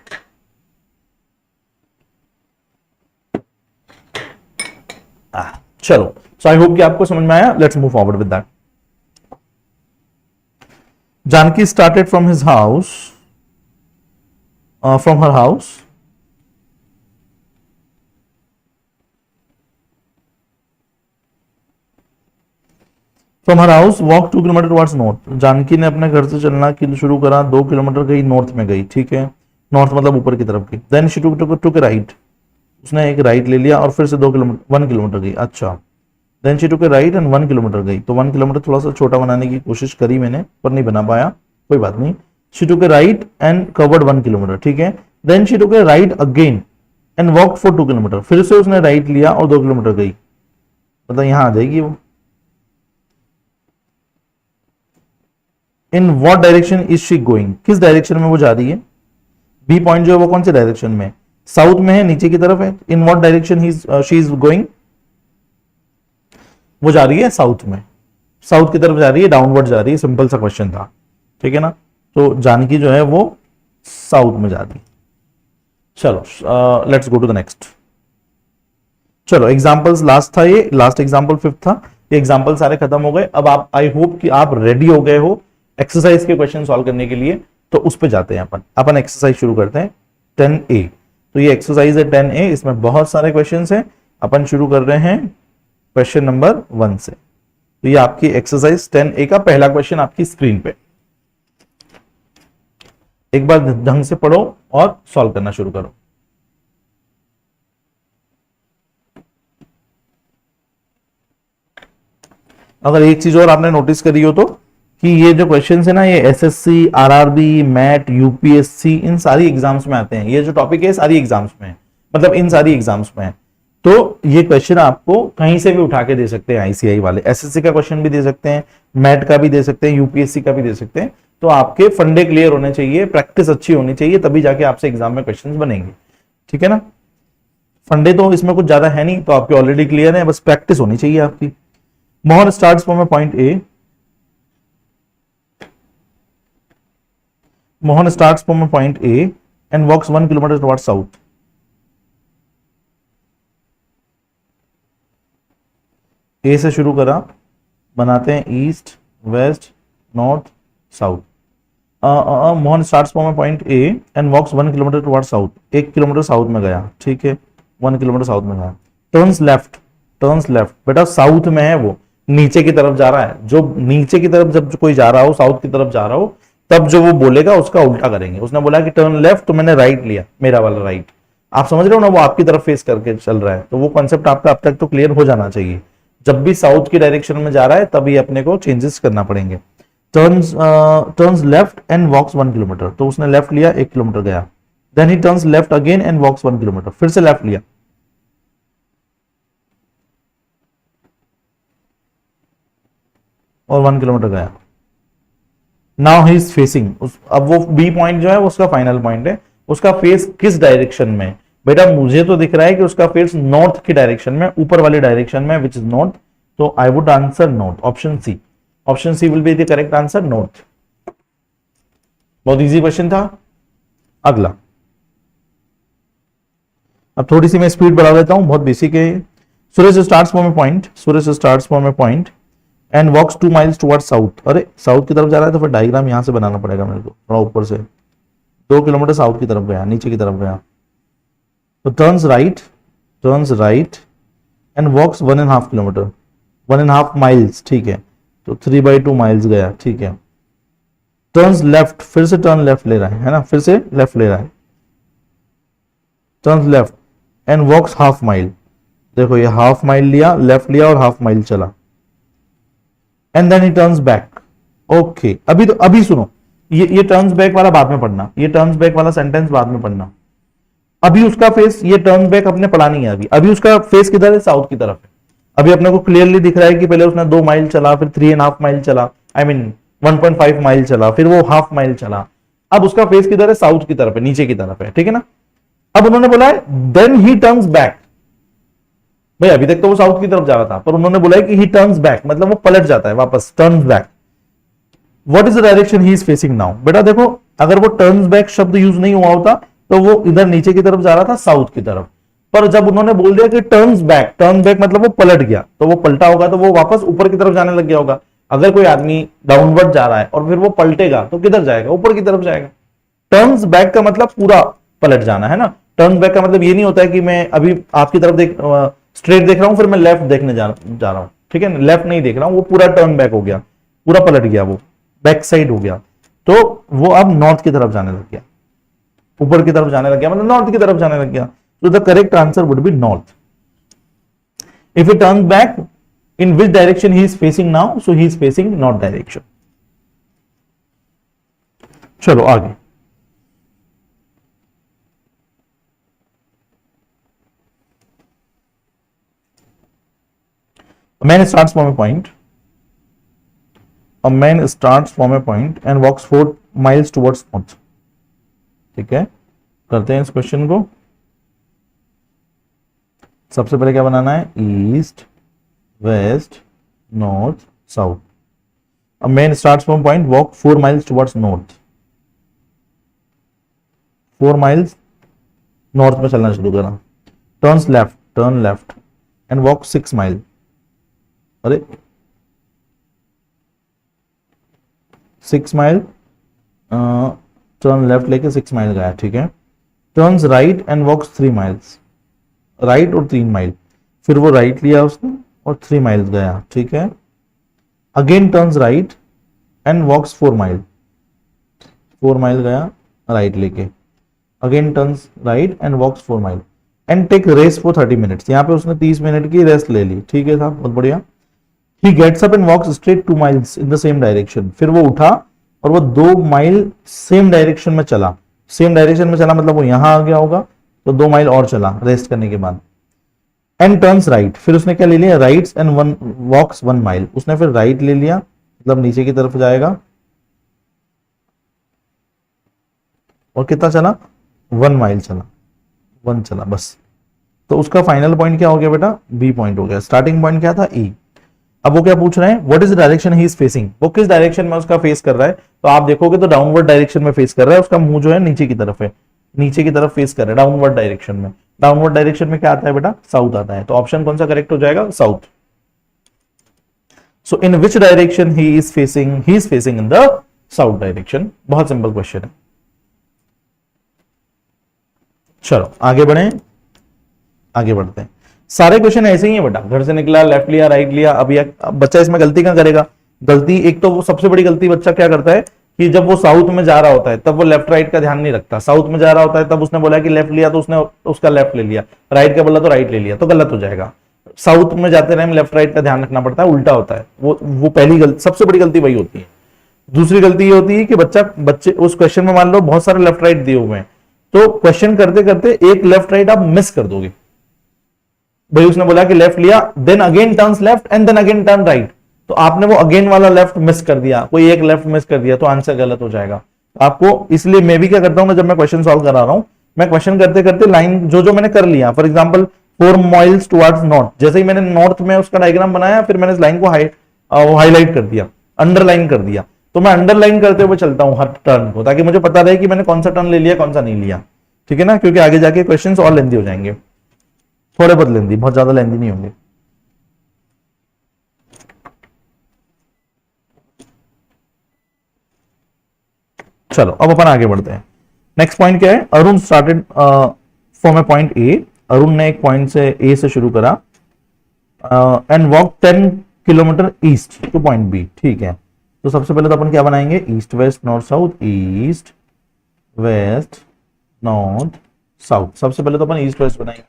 चलो, सो आई होप कि आपको समझ में आया। Let's move forward with that. Janki started from his house, from her house, from her house walk 2 kilometre towards north. Janki ने अपने घर से चलना शुरू करा, 2 किलोमीटर गई, नॉर्थ में गई, ठीक है, नॉर्थ मतलब ऊपर की तरफ गई। देन शी टुक राइट, उसने एक राइट ले लिया और फिर से 1 किलोमीटर गई। अच्छा, then she took a right and 1 kilometre गई। तो 1 किलोमीटर थोड़ा सा छोटा बनाने की कोशिश करी मैंने, पर नहीं बना पाया, कोई बात नहीं। She took a right and covered 1 kilometre, ठीक है। Then she took a right again and walk for 2 kilometre, फिर से उसने राइट लिया और 2 किलोमीटर गई। मतलब यहां आ जाएगी वो। In what direction is she going, किस डायरेक्शन में वो जा रही है। बी पॉइंट जो है वो कौन से डायरेक्शन में, साउथ में है, नीचे की तरफ है। In what direction she is going, वो जा रही है साउथ में, साउथ की तरफ जा रही है, डाउनवर्ड जा रही है। सिंपल सा क्वेश्चन था, ठीक है ना। तो जानकी जो है वो साउथ में जा रही है। चलो, let's go to the next. चलो, एग्जांपल्स लास्ट था, ये लास्ट एग्जांपल 5th था। ये एग्जांपल सारे खत्म हो गए। अब आप, आई होप कि आप रेडी हो गए हो एक्सरसाइज के क्वेश्चन सॉल्व करने के लिए। तो उस पे जाते हैं अपन एक्सरसाइज शुरू करते हैं 10A। तो ये एक्सरसाइज है 10A, इसमें बहुत सारे क्वेश्चन हैं। अपन शुरू कर रहे हैं क्वेश्चन नंबर 1 से। तो ये आपकी एक्सरसाइज 10A का पहला क्वेश्चन आपकी स्क्रीन पे। एक बार ढंग से पढ़ो और सॉल्व करना शुरू करो। अगर एक चीज और आपने नोटिस करी हो तो कि ये जो क्वेश्चन है ना, ये एसएससी, आरआरबी, मैट, यूपीएससी, इन सारी एग्जाम्स में आते हैं। ये जो टॉपिक है सारी एग्जाम्स में है, मतलब इन सारी एग्जाम्स में है। तो ये क्वेश्चन आपको कहीं से भी उठा के दे सकते हैं आईसीआई वाले। एसएससी का क्वेश्चन भी दे सकते हैं, मैट का भी दे सकते हैं, यूपीएससी का भी दे सकते हैं। तो आपके फंडे क्लियर होने चाहिए, प्रैक्टिस अच्छी होनी चाहिए, तभी जाके आपसे एग्जाम में क्वेश्चन बनेंगे। ठीक है ना, फंडे तो इसमें कुछ ज्यादा है नहीं, तो आपके ऑलरेडी क्लियर है, बस प्रैक्टिस होनी चाहिए आपकी। Mohan starts from a point A, Mohan starts from a point A and walks 1 kilometer towards south. A से शुरू करा, बनाते हैं east, west, north, south. Mohan starts from a point A and walks 1 kilometre towards south. 1 kilometre south में गया, ठीक है, 1 kilometre south में गया। टर्न्स लेफ्ट, टर्न्स लेफ्ट, बेटा साउथ में है, वो नीचे की तरफ जा रहा है। जो नीचे की तरफ जब कोई जा रहा हो, साउथ की तरफ जा रहा हो, तब जो वो बोलेगा उसका उल्टा करेंगे। उसने बोला कि टर्न लेफ्ट, तो मैंने राइट लिया, मेरा वाला राइट। आप समझ रहे हो ना, वो आपकी तरफ फेस करके चल रहा है। तो वो कॉन्सेप्ट आपका अब तक तो क्लियर हो जाना चाहिए। जब भी साउथ की डायरेक्शन में जा रहा है तभी अपने को चेंजेस करना पड़ेंगे। Turns left and walks 1 kilometre, तो उसने लेफ्ट लिया, 1 किलोमीटर गया। Then he turns left again and walks 1 kilometre, फिर से लेफ्ट लिया और 1 किलोमीटर गया। नाउ ही इज फेसिंग, अब वो बी पॉइंट जो है उसका फाइनल पॉइंट है, उसका फेस किस डायरेक्शन में? बेटा मुझे तो दिख रहा है कि उसका फेस नॉर्थ की डायरेक्शन में, ऊपर वाली डायरेक्शन में, विच इज नॉर्थ। तो I would answer north, option C. Option C will be the correct answer, north. बहुत इजी क्वेश्चन था। अगला, अब थोड़ी सी मैं स्पीड बढ़ा देता हूं, बहुत बेसिक है। Suraj starts from a point, Suraj starts from a point and walks 2 miles towards south. अरे साउथ की तरफ जा रहा है तो फिर डायग्राम यहां से बनाना पड़ेगा मेरे को, थोड़ा ऊपर से। 2 किलोमीटर साउथ की तरफ गया, नीचे की तरफ गया। तो turns right and walks 1.5 kilometre, 1.5 miles, ठीक है। तो 3/2 माइल्स गया, ठीक है। टर्न्स लेफ्ट, फिर से टर्न लेफ्ट ले रहा है ना, फिर से लेफ्ट ले रहा है। Turns left and walks half mile, देखो ये हाफ माइल लिया, लेफ्ट लिया और हाफ माइल चला। And then he turns back. Okay, अभी सुनो, ये टर्न्स बैक वाला बाद में पढ़ना, ये टर्न्स बैक वाला सेंटेंस बाद में पढ़ना। अभी उसका फेस, ये टर्न बैक अपने पढ़ा नहीं है अभी उसका फेस किधर है? साउथ की तरफ है। अभी अपने को क्लियरली दिख रहा है कि पहले उसने 2 माइल चला, फिर 3.5 माइल चला, आई मीन 1.5 माइल चला, फिर वो हाफ माइल चला। अब उसका फेस किधर है? साउथ की तरफ है, नीचे की तरफ है, ठीक है ना। अब उन्होंने बोला है देन ही टर्न्स बैक। भाई अभी तक तो वो साउथ की तरफ जा रहा था, पर उन्होंने बोला है कि ही टर्न्स बैक, मतलब वो पलट जाता है वापस, turns back. What is the direction he is facing now? बेटा देखो, अगर वो टर्न्स बैक शब्द यूज नहीं हुआ होता तो वो इधर नीचे की तरफ जा रहा था, साउथ की तरफ। पर जब उन्होंने बोल दिया कि टर्न्स बैक, टर्न बैक मतलब वो पलट गया, तो वो पलटा होगा तो वो वापस ऊपर की तरफ जाने लग गया होगा। अगर कोई आदमी डाउनवर्ड जा रहा है और फिर वो पलटेगा तो किधर जाएगा? ऊपर की तरफ जाएगा। टर्न्स बैक का मतलब पूरा पलट जाना है ना। टर्न बैक का मतलब ये नहीं होता है कि मैं अभी आपकी तरफ स्ट्रेट देख रहा हूं, फिर मैं लेफ्ट देखने जा रहा हूं, ठीक है ना, लेफ्ट नहीं देख रहा हूं, वो पूरा टर्न बैक हो गया, पूरा पलट गया, वो बैक साइड हो गया। तो वो अब नॉर्थ की तरफ जाने लग गया, ऊपर की तरफ जाने लग गया, मतलब नॉर्थ की तरफ जाने लग गया। So the correct answer would be north. If he turns back, in which direction he is facing now? So he is facing north direction. चलो आगे। A man starts from a point. A man starts from a point and walks 4 miles towards north. ठीक है, करते हैं इस question को। सबसे पहले क्या बनाना है? East, west, north, south. A man starts from point, walk 4 miles towards north. 4 miles north में चलना शुरू करा। Turn left and walk 6 mile. अरे 6 माइल, टर्न लेफ्ट लेके 6 माइल गया, ठीक है। Turns right and walks 3 miles, right और 3 माइल, फिर वो राइट लिया उसने और 3 माइल्स गया, ठीक है। Again turns right and walks 4 mile, 4 mile गया, राइट लेके, again turns right and walks 4 mile and take rest for 30 minutes. यहाँ पे उसने 30 मिनट की रेस्ट ले ली, ठीक है साहब, बहुत बढ़िया। He gets up and walks straight 2 miles in the same direction. फिर वो उठा और वो 2 माइल सेम डायरेक्शन में चला। सेम डायरेक्शन में चला मतलब वो यहां आ गया होगा, तो 2 माइल और चला रेस्ट करने के बाद। एंड टर्न्स राइट, फिर उसने क्या ले लिया, rights and one walks 1 mile. उसने फिर राइट ले लिया, मतलब नीचे की तरफ जाएगा, और कितना चला, 1 माइल चला, 1 चला बस। तो उसका फाइनल पॉइंट क्या हो गया बेटा, बी पॉइंट हो गया। स्टार्टिंग पॉइंट क्या था, ई। अब वो क्या पूछ रहे हैं, what is the direction he is facing, वो किस डायरेक्शन में उसका फेस कर रहा है। तो आप देखोगे तो डाउनवर्ड डायरेक्शन में फेस कर रहा है, उसका मुंह जो है नीचे की तरफ है, नीचे की तरफ फेस कर रहा है डाउनवर्ड डायरेक्शन में। डाउनवर्ड डायरेक्शन में क्या आता है बेटा, साउथ आता है। तो ऑप्शन कौन सा करेक्ट हो जाएगा, south. So in which direction he is facing in the south direction. बहुत सिंपल क्वेश्चन है। चलो आगे बढ़े, आगे बढ़ते हैं। सारे क्वेश्चन ऐसे ही है बेटा, घर से निकला, लेफ्ट लिया, राइट लिया। अब बच्चा इसमें गलती क्या करेगा, गलती एक तो वो सबसे बड़ी गलती बच्चा क्या करता है कि जब वो साउथ में जा रहा होता है तब वो लेफ्ट राइट का ध्यान नहीं रखता। साउथ में जा रहा होता है तब उसने बोला कि लेफ्ट लिया तो उसने उसका लेफ्ट ले लिया, राइट का बोला तो राइट ले लिया, तो गलत हो जाएगा। साउथ में जाते टाइम लेफ्ट राइट का ध्यान रखना पड़ता है, उल्टा होता है। वो पहली गलती, सबसे बड़ी गलती वही होती है। दूसरी गलती ये होती है कि बच्चे उस क्वेश्चन में मान लो बहुत सारे लेफ्ट राइट दिए हुए हैं, तो क्वेश्चन करते करते एक लेफ्ट राइट आप मिस कर दोगे। भाई उसने बोला कि लेफ्ट लिया, then again turns left and then again turn right, तो आपने वो अगेन वाला लेफ्ट मिस कर दिया, कोई एक लेफ्ट मिस कर दिया, तो आंसर गलत हो जाएगा आपको। इसलिए मैं भी क्या करता हूं, जब मैं क्वेश्चन सॉल्व करा रहा हूं, मैं क्वेश्चन करते करते लाइन जो मैंने कर लिया, for example 4 miles towards north, जैसे ही मैंने नॉर्थ में उसका डायग्राम बनाया, फिर मैंने इस लाइन को हाईलाइट कर दिया, अंडरलाइन कर दिया। तो मैं अंडरलाइन करते हुए चलता हूं हर टर्न को, ताकि मुझे पता रहे कि मैंने कौन सा टर्न ले लिया, कौन सा नहीं लिया, ठीक है ना। क्योंकि आगे जाके क्वेश्चंस और लेंदी हो जाएंगे, थोड़े बहुत लेंदी, बहुत ज्यादा लेंदी नहीं होंगे। चलो अब अपन आगे बढ़ते हैं। नेक्स्ट पॉइंट क्या है, Arun started from a point A. Arun ने एक पॉइंट से ए से शुरू करा and walk 10 kilometre east to point B, ठीक है। तो सबसे पहले तो अपन क्या बनाएंगे, east west north south, east west north south. सबसे पहले तो अपन ईस्ट वेस्ट बनाएंगे।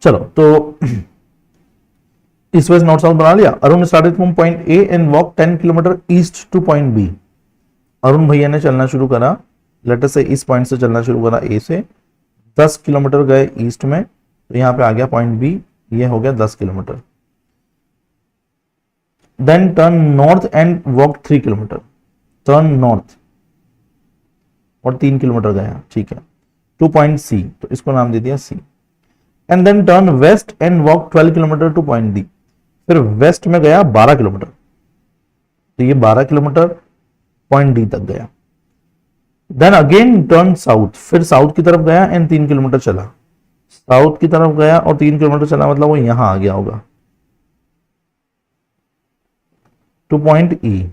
चलो तो ईस्ट वेस्ट नॉर्थ साउथ बना लिया। Arun started from point A and walk 10 kilometre east to point B. Arun भैया ने चलना शुरू करा, लेटर से इस पॉइंट से चलना शुरू करा ए से, 10 किलोमीटर गए ईस्ट में, तो यहां पे आ गया पॉइंट बी, ये हो गया 10 kilometre. Then turn north and walk 3 kilometre, turn north और 3 किलोमीटर गया, ठीक है, टू पॉइंट सी, तो इसको नाम दे दिया C. And then turn west and walk 12 kilometre to point D. फिर वेस्ट में गया 12 किलोमीटर, तो ये 12 किलोमीटर पॉइंट डी तक गया। देन अगेन टर्न साउथ, फिर साउथ की तरफ गया एंड 3 किलोमीटर चला, साउथ की तरफ गया और 3 किलोमीटर चला, मतलब वो यहां आ गया होगा two point E.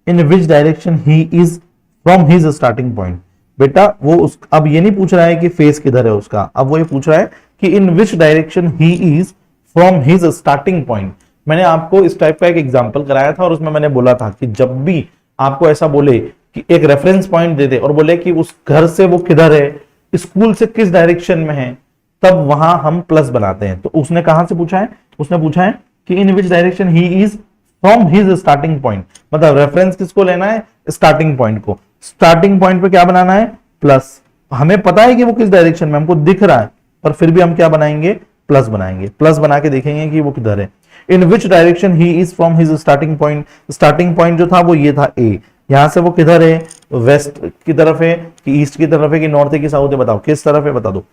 In which direction he is from his starting point. बेटा वो अब ये नहीं पूछ रहा है कि फेस किधर है उसका, अब वो ये पूछ रहा है कि in which direction he is from his starting point. मैंने आपको इस टाइप का एक एग्जांपल कराया था और उसमें मैंने बोला था कि जब भी आपको ऐसा बोले कि एक रेफरेंस पॉइंट दे दे और बोले कि उस घर से वो किधर है, स्कूल से किस डायरेक्शन में है, तब वहां हम प्लस बनाते हैं। तो उसने कहां से पूछा है, उसने पूछा है कि in which direction he is from his starting point, मतलब रेफरेंस किसको लेना है, स्टार्टिंग पॉइंट को। स्टार्टिंग पॉइंट पे क्या बनाना है, प्लस। हमें पता है कि वो किस डायरेक्शन में, हमको दिख रहा है, पर फिर भी हम क्या बनाएंगे, प्लस बनाएंगे। प्लस बना के देखेंगे कि वो किधर है। In which direction he is from his starting point, starting point जो था वो ये था ए, यहां से वो किधर है, वेस्ट की तरफ है कि ईस्ट की तरफ है कि नॉर्थ है कि साउथ है, बताओ किस तरफ है, बता दो।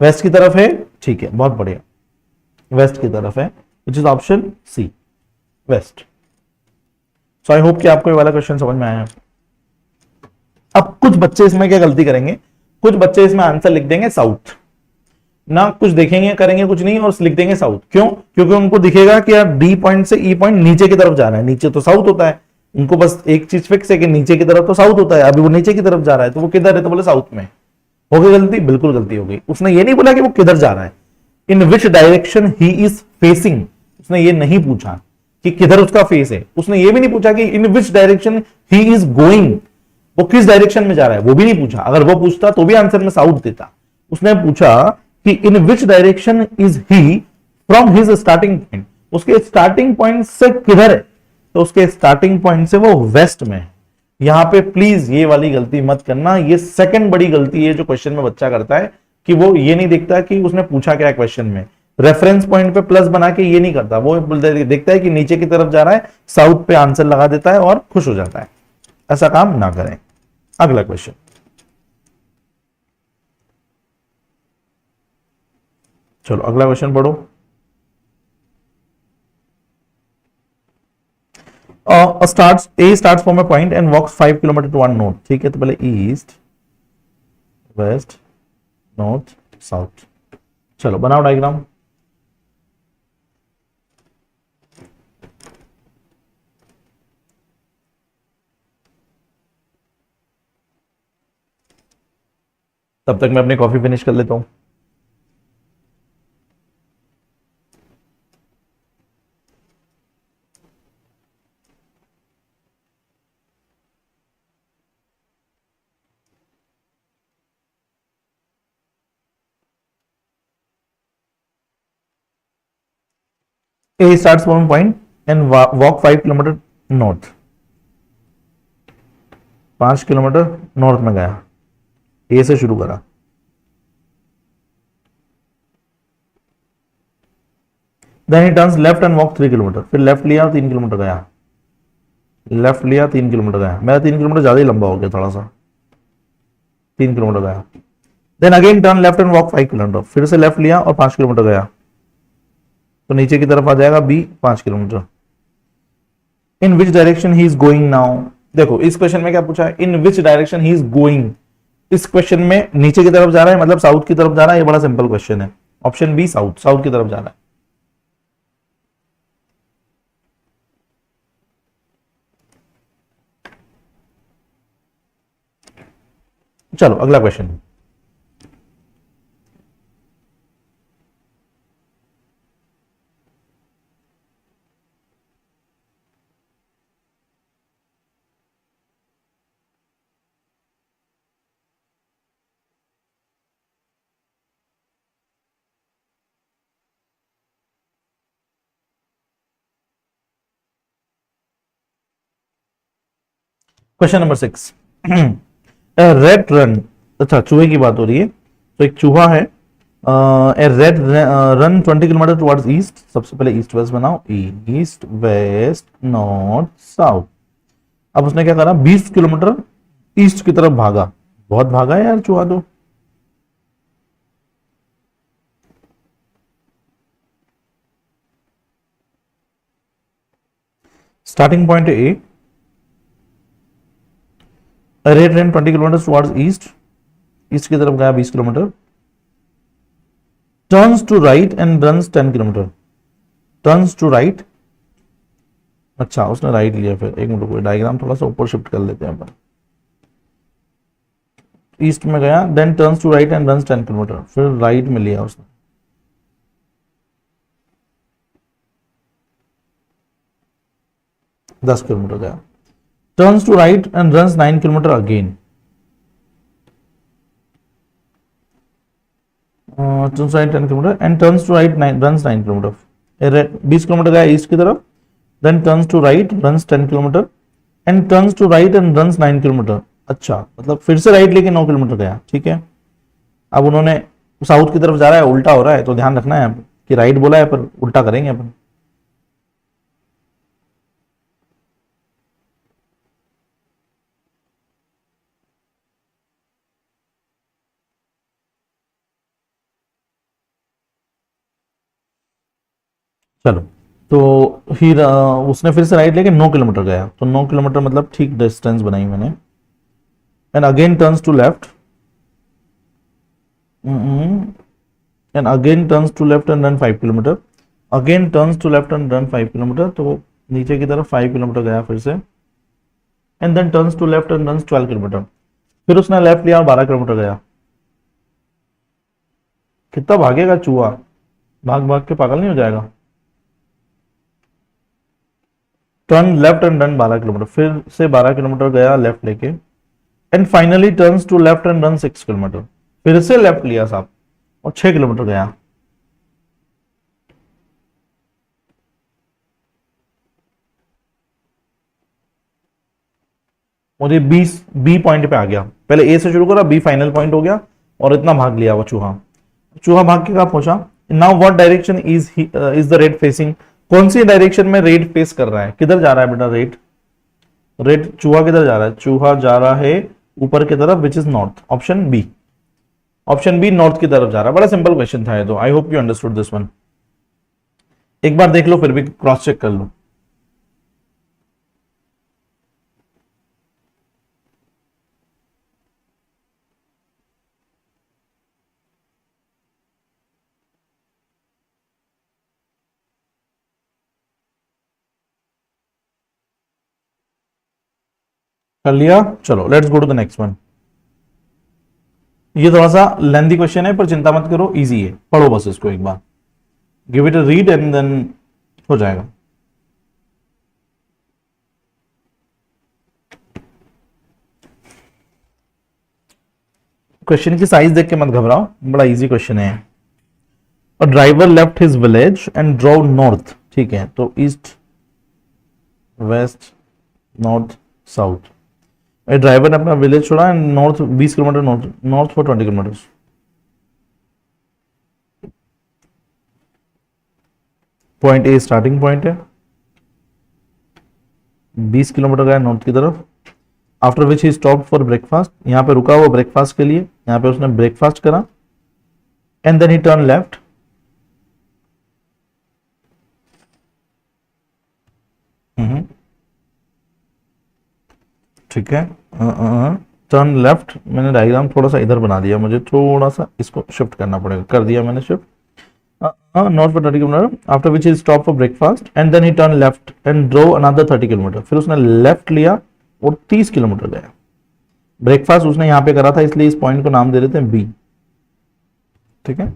वेस्ट की तरफ है, ठीक है, बहुत बढ़िया, वेस्ट की तरफ है, which is option C, west. So I hope कि आपको ये वाला क्वेश्चन समझ में आया। अब कुछ बच्चे इसमें क्या गलती करेंगे, कुछ बच्चे इसमें आंसर लिख देंगे साउथ, ना कुछ देखेंगे करेंगे कुछ नहीं और लिख देंगे साउथ। क्यों, क्योंकि उनको दिखेगा कि यार डी पॉइंट से ई पॉइंट नीचे की तरफ जा रहा है, नीचे तो साउथ होता है, उनको बस एक चीज फिक्स है कि नीचे की तरफ तो साउथ होता है, अभी वो नीचे की तरफ जा रहा है, तो वो किधर है, तो बोले साउथ में। हो गई गलती, बिल्कुल गलती हो गई। उसने ये नहीं बोला कि वो किधर जा रहा है, in which direction he is facing, उसने ये नहीं पूछा कि किधर उसका फेस है, उसने ये भी नहीं पूछा कि in which direction he is going, वो किस डायरेक्शन में जा रहा है वो भी नहीं पूछा। अगर वो पूछता तो भी आंसर में साउथ देता। उसने पूछा कि in which direction is he from his starting point, उसके स्टार्टिंग पॉइंट से किधर है, तो उसके स्टार्टिंग पॉइंट से वो वेस्ट में है। यहां पे प्लीज ये वाली गलती मत करना, ये सेकंड बड़ी गलती है जो क्वेश्चन में बच्चा करता है कि वो ये नहीं देखता कि उसने पूछा क्या क्वेश्चन में, रेफरेंस पॉइंट पे प्लस बना के ये नहीं करता, वो देखता है कि नीचे की तरफ जा रहा है, साउथ पे आंसर लगा देता है और खुश हो जाता है। ऐसा काम ना करें। अगला क्वेश्चन, चलो अगला क्वेश्चन पढ़ो। A starts from a point and walks 5 kilometre to one north, ठीक है, तो पहले ईस्ट वेस्ट नॉर्थ साउथ। चलो बनाओ डायग्राम। तब तक मैं अपनी कॉफी फिनिश कर लेता हूं। A starts from a point and walk 5 kilometre north, 5 kilometre north में गया, ए से शुरू करा, then he turns left and walk 3 kilometre, फिर लेफ्ट लिया और 3 किलोमीटर गया, लेफ्ट लिया 3 किलोमीटर गया, मेरा 3 किलोमीटर ज्यादा ही लंबा हो गया थोड़ा सा, 3 किलोमीटर गया, then again turn left and walk 5 kilometre, फिर से लेफ्ट लिया और 5 किलोमीटर गया, तो नीचे की तरफ आ जाएगा B 5 kilometre. In which direction he is going now, देखो इस क्वेश्चन में क्या पूछा है, in which direction he is going, इस क्वेश्चन में नीचे की तरफ जा रहा है मतलब साउथ की तरफ जा रहा है, ये बड़ा सिंपल क्वेश्चन है, ऑप्शन बी साउथ, साउथ की तरफ जा रहा है। चलो अगला question, question number 6, red run, अच्छा चूहे की बात हो रही है, तो एक चूहा है, a rat run 20 kilometre towards east, सबसे पहले ईस्ट वेस्ट बनाओ, ईस्ट वेस्ट नॉर्थ साउथ। अब उसने क्या करा, 20 किलोमीटर ईस्ट की तरफ भागा, बहुत भागा है यार चूहा तो, starting point A, rat run 20 kilometre towards east, east की तरफ गया 20 kilometre, turns to right and runs 10 kilometre, turns to right, अच्छा उसने राइट लिया, फिर एक मिनट डायग्राम थोड़ा सा ऊपर शिफ्ट कर लेते हैं अपन, ईस्ट में गया then turns to right and runs 10 kilometre, फिर राइट में लिया उसने, दस किलोमीटर गया, turns to right and runs 9 kilometre again, turns right 10 kilometre and turns to right runs 9 kilometre, 20 kilometre गया ईस्ट की तरफ, then turns to right runs 10 kilometre and turns to right and runs 9 kilometre, अच्छा मतलब फिर से right लेके 9 kilometre गया, ठीक है। अब उन्होंने साउथ की तरफ जा रहा है, उल्टा हो रहा है, तो ध्यान रखना है कि राइट बोला है पर उल्टा करेंगे अपन। चलो तो फिर उसने फिर से राइट लेके 9 किलोमीटर गया, तो 9 किलोमीटर मतलब ठीक डिस्टेंस बनाई मैंने, and again turns to left and again turns to left and run 5 kilometre, again turns to left and run 5 kilometre, तो नीचे की तरफ 5 किलोमीटर गया फिर से, and then turns to left and run 12 kilometre, फिर उसने लेफ्ट लिया और 12 किलोमीटर गया, कितना भागेगा चूहा, भाग भाग के पागल नहीं हो जाएगा। Turn left and run 12 kilometre, फिर से 12 किलोमीटर गया लेफ्ट लेके, and finally turns to left and run 6 kilometre, फिर से लेफ्ट लिया साहब और 6 किलोमीटर गया। मुझे बी पॉइंट पे आ गया, पहले ए से शुरू करा, बी फाइनल पॉइंट हो गया और इतना भाग लिया वो चूहा। चूहा भाग के कहा पहुंचा। Now what direction is the red facing, कौन सी डायरेक्शन में रेड फेस कर रहा है, किधर जा रहा है बेटा रेड, रेड चूहा किधर जा रहा है, चूहा जा रहा है ऊपर की तरफ, which is north, option B, option B north की तरफ जा रहा है। बड़ा सिंपल क्वेश्चन था ये तो, आई hope you understood this one. एक बार देख लो फिर भी क्रॉस चेक कर लो। कर लिया, चलो let's go to the next one. ये थोड़ा सा लेंथी क्वेश्चन है पर चिंता मत करो, इजी है, पढ़ो बस इसको एक बार, give it a read and then हो जाएगा। क्वेश्चन की साइज देख के मत घबराओ, बड़ा इजी क्वेश्चन है। A driver left his village and drove north, ठीक है, तो east west north south, driver ने अपना विलेज छोड़ा and north 20 kilometre, north north for 20 kilometre. Point A starting point है, 20 किलोमीटर गया नॉर्थ की तरफ, after which he stop for breakfast, यहाँ पे रुका हुआ ब्रेकफास्ट के लिए, यहाँ पे उसने ब्रेकफास्ट करा, and then he turn left, ठीक है, टर्न लेफ्ट, मैंने डायग्राम थोड़ा सा इधर बना दिया, मुझे थोड़ा सा इसको शिफ्ट करना पड़ेगा, कर दिया मैंने shift, north for 30 kilometre, after which he stop for breakfast and then he turn left and draw another 30 kilometre, फिर उसने लेफ्ट लिया और 30 किलोमीटर गया। ब्रेकफास्ट उसने यहाँ पे करा था इसलिए इस पॉइंट को नाम दे देते हैं बी, ठीक है,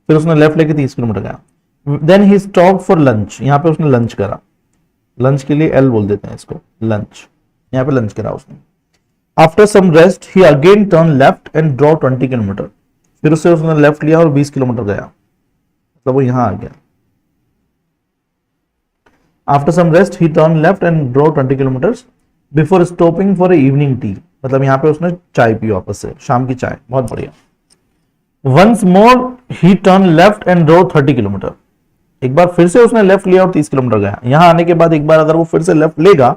फिर उसने लेफ्ट लेके 30 किलोमीटर गया, then he stop for lunch, यहाँ पे उसने लंच करा, लंच के लिए एल बोल देते हैं इसको, लंच, यहाँ पे लंच करा उसने, after some rest he again turn left and draw 20 kilometre, फिर उससे उसने लेफ्ट लिया और 20 किलोमीटर गया, मतलब वो यहां आ गया। After some rest he turn left and draw 20 kilometre before stopping for evening tea, मतलब यहाँ पे उसने चाय पी वापस से, शाम की चाय, बहुत बढ़िया। Once more he turn left and draw 30 kilometre, एक बार फिर से उसने लेफ्ट लिया और 30 किलोमीटर गया। यहां आने के बाद एक बार अगर वो फिर से लेफ्ट लेगा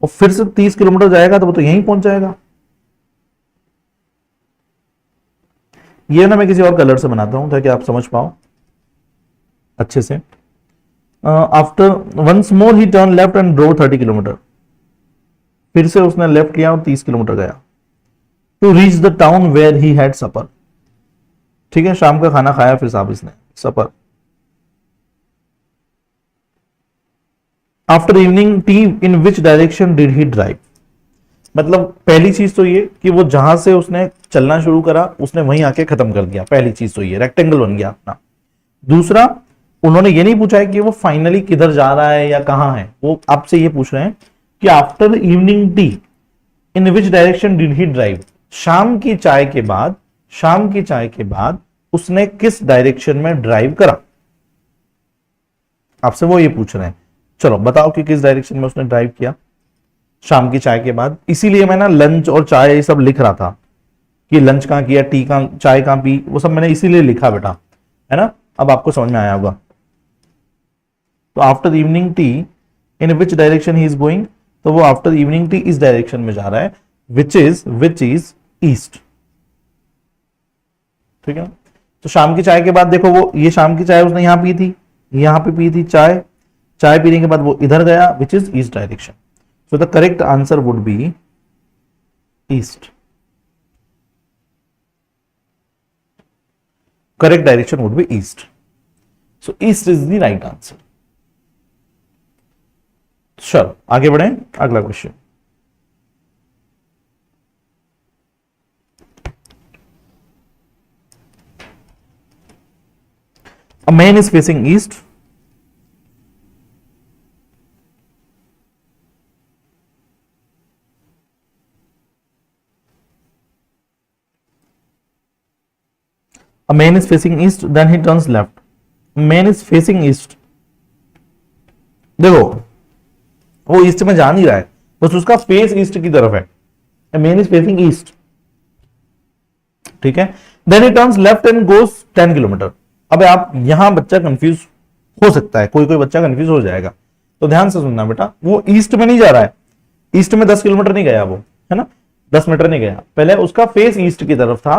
और फिर से 30 किलोमीटर जाएगा तो वो तो यहीं पहुंच जाएगा। ये ना मैं किसी और कलर से बनाता हूं ताकि आप समझ पाओ अच्छे से। After once more he turn left and drove 30 kilometre, फिर से उसने लेफ्ट लिया और 30 किलोमीटर गया, to reach the town where he had supper, ठीक है, शाम का खाना खाया फिर साहब इसने, supper. After evening tea in which direction did he drive, मतलब पहली चीज तो ये कि वो जहां से उसने चलना शुरू करा उसने वहीं आके खत्म कर दिया, पहली चीज तो ये रेक्टेंगल बन गया अपना। दूसरा, उन्होंने ये नहीं पूछा है कि वो फाइनली किधर जा रहा है या कहां है, वो आपसे ये पूछ रहे हैं कि after evening tea in which direction did he drive, शाम की चाय के बाद, शाम की चाय के बाद उसने किस डायरेक्शन में ड्राइव करा, आपसे वो ये पूछ रहे हैं। चलो बताओ कि किस डायरेक्शन में उसने ड्राइव किया शाम की चाय के बाद। इसीलिए मैं ना लंच और चाय ये सब लिख रहा था कि लंच कहां किया, टी कहां, चाय कहां पी, वो सब मैंने इसीलिए लिखा बेटा, है ना, अब आपको समझ में आया होगा। तो after evening tea in which direction he is going, तो वो आफ्टर इवनिंग टी इस डायरेक्शन में जा रहा है, विच इज ईस्ट, ठीक है। तो शाम की चाय के बाद देखो, वो ये शाम की चाय उसने यहां पी थी, यहां पे पी थी चाय, चाय पीने के बाद वो इधर गया, which is east direction. So the correct answer would be east, correct direction would be east, so east is the right answer. चलो आगे बढ़े, अगला question. A man is facing east, a man is facing east, then he turns left. Man is facing east, देखो वो east में जा नहीं रहा है, बस उसका फेस ईस्ट की तरफ है. A man is facing east, ठीक है. Then he turns left and goes 10 kilometre. अब आप यहां बच्चा कंफ्यूज हो सकता है, कोई कोई बच्चा कंफ्यूज हो जाएगा, तो ध्यान से सुनना बेटा. वो ईस्ट में नहीं जा रहा है, ईस्ट में 10 किलोमीटर नहीं गया वो, है ना, 10 मीटर नहीं गया, पहले उसका फेस ईस्ट की तरफ था.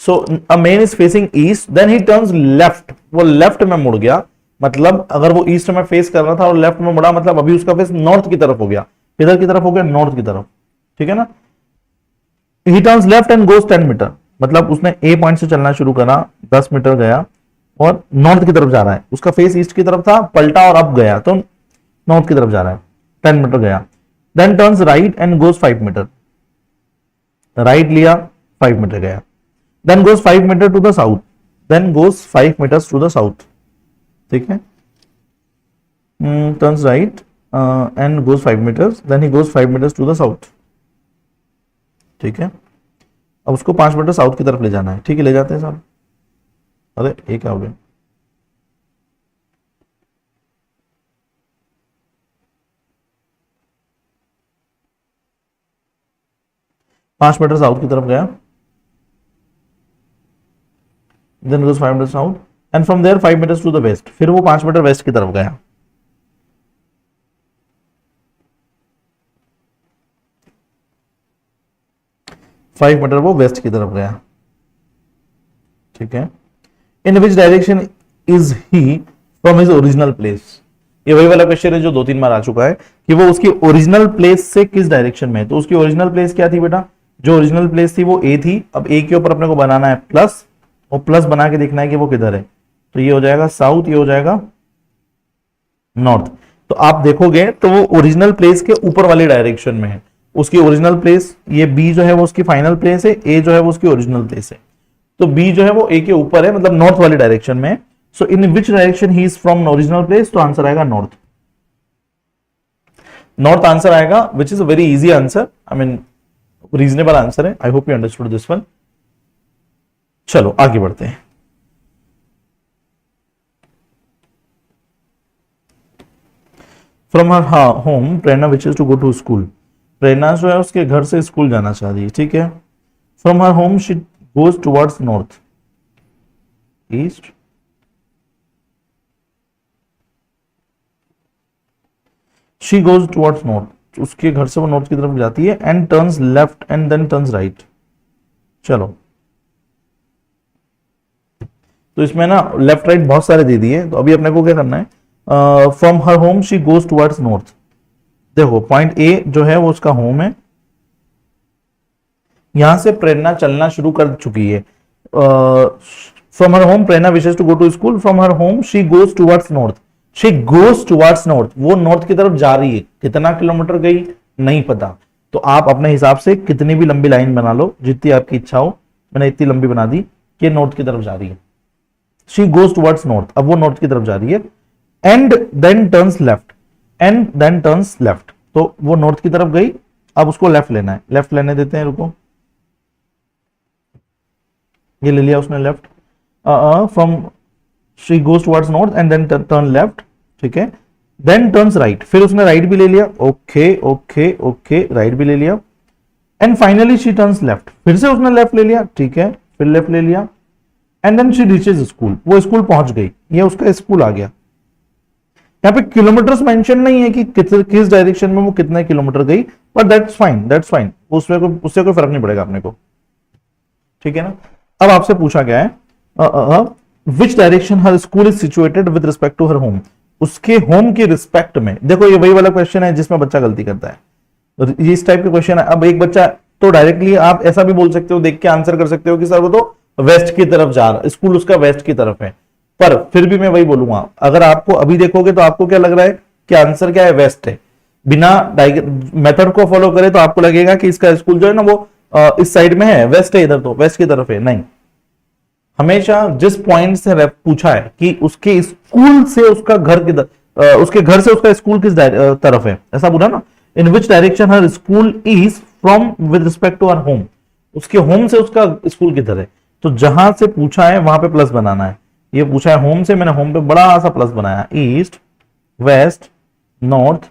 So a man is facing east, then he turns left, वो लेफ्ट में मुड़ गया. मतलब अगर वो ईस्ट में फेस कर रहा था और लेफ्ट में मुड़ा, मतलब अभी उसका फेस नॉर्थ की तरफ हो गया. किधर की तरफ हो गया? नॉर्थ की तरफ, ठीक है ना. He turns left and goes 10 metre, मतलब उसने ए पॉइंट से चलना शुरू करा, 10 मीटर गया और नॉर्थ की तरफ जा रहा है. उसका फेस ईस्ट की तरफ था, पलटा और अब गया तो नॉर्थ की तरफ जा रहा है, 10 मीटर गया. Then turns right and goes 5 metre, right लिया, 5 मीटर गया. Then goes 5 metre to the south, then goes 5 metres to the south, ठीक है. Turns right and goes 5 metres, then he goes 5 metres to the south, ठीक है. अब उसको 5 metre south की तरफ ले जाना है, ठीक है, ले जाते हैं साहब. अरे ये क्या हो गया? पांच मीटर साउथ की तरफ गया, then goes 5 metre south and from there 5 metres to the west, फिर वो 5 मीटर वेस्ट की तरफ गया. फाइव मीटर वो वेस्ट की तरफ गया, ठीक है. In which direction is he from his original place, ये वही वाला क्वेश्चन है जो 2-3 बार आ चुका है कि वो उसकी ओरिजिनल प्लेस से किस डायरेक्शन में है. तो उसकी ओरिजिनल प्लेस क्या थी बेटा? जो ओरिजिनल प्लेस थी वो ए थी. अब ए के ऊपर अपने को बनाना है प्लस, और प्लस बना के देखना है कि वो किधर है. तो ये हो जाएगा साउथ, ये हो जाएगा नॉर्थ. तो आप देखोगे तो वो ओरिजिनल प्लेस के ऊपर वाली डायरेक्शन में है. उसकी ओरिजिनल प्लेस, ये बी जो है वो उसकी फाइनल प्लेस है, ए जो है वो उसकी ओरिजिनल प्लेस है. तो बी जो है वो ए के ऊपर है, मतलब नॉर्थ वाली डायरेक्शन में. So in which direction he is from original place, तो आंसर आएगा नॉर्थ. नॉर्थ आंसर आएगा, which is a very easy answer, I mean reasonable answer है. I hope you understood this one. चलो आगे बढ़ते हैं. From her home Prerna wishes to go to school, Prerna जो है उसके घर से स्कूल जाना चाहती है, ठीक है. From her home she goes towards north east, she goes towards north, उसके घर से वो नॉर्थ की तरफ जाती है. And turns left and then turns right. चलो तो इसमें ना लेफ्ट राइट बहुत सारे दे दिए, तो अभी अपने को क्या करना है? From her home she goes towards north. देखो पॉइंट ए जो है वो उसका होम है, यहां से प्रेरणा चलना शुरू कर चुकी है. From her home Prerna wishes to go to school, from her home she goes towards north, she goes towards north, वो नॉर्थ की तरफ जा रही है. कितना किलोमीटर गई नहीं पता, तो आप अपने हिसाब से कितनी भी लंबी लाइन बना लो, जितनी आपकी इच्छा हो. मैंने इतनी लंबी बना दी कि नॉर्थ की तरफ जा रही है. शी गोज टुवर्ड्स नॉर्थ, अब वो नॉर्थ की तरफ जा रही है. And then turns left, and then turns left, तो वो नॉर्थ की तरफ गई, अब उसको लेफ्ट लेना है. लेफ्ट लेने देते हैं, रुको, ये ले लिया उसने left. From she goes towards north and then turn left, ठीक है. देन टर्न्स राइट, फिर उसने राइट भी ले लिया. ओके ओके ओके, राइट भी ले लिया. And finally she turns left, फिर से उसने लेफ्ट ले लिया, ठीक है, फिर लेफ्ट ले लिया. And then she reaches school, वो स्कूल पहुंच गई, ये उसका स्कूल आ गया. यहाँ पे किलोमीटर्स मेंशन नहीं है कि किस डायरेक्शन में वो कितने किलोमीटर गई, but that's fine, that's fine, उससे कोई फर्क नहीं पड़ेगा अपने को, ठीक है ना. अब आपसे पूछा गया है which direction her school is situated with respect to her home, उसके होम के रिस्पेक्ट में. देखो ये वही वाला क्वेश्चन है जिसमें बच्चा गलती करता है, ये इस टाइप के क्वेश्चन है. अब एक बच्चा तो डायरेक्टली आप ऐसा भी बोल सकते हो, देख के आंसर कर सकते हो कि सर वो तो वेस्ट की तरफ जा रहा, स्कूल उसका वेस्ट की तरफ है. पर फिर भी मैं वही बोलूंगा, अगर आपको अभी देखोगे तो आपको क्या लग रहा है कि आंसर क्या है? वेस्ट है. बिना मेथड को फॉलो करे तो आपको लगेगा कि इसका स्कूल जो है ना वो इस साइड में है, वेस्ट है, इधर तो वेस्ट की तरफ है. नहीं, हमेशा जिस पॉइंट से पूछा है कि उसके स्कूल से उसका घर किधर, उसके घर से उसका स्कूल किस तरफ है, ऐसा बोला ना, in which direction her school is from with respect to our home, उसके होम से उसका स्कूल किधर है, तो जहां से पूछा है वहां पे प्लस बनाना है। ये पूछा है होम से, मैंने होम पे बड़ा सा प्लस बनाया, ईस्ट वेस्ट नॉर्थ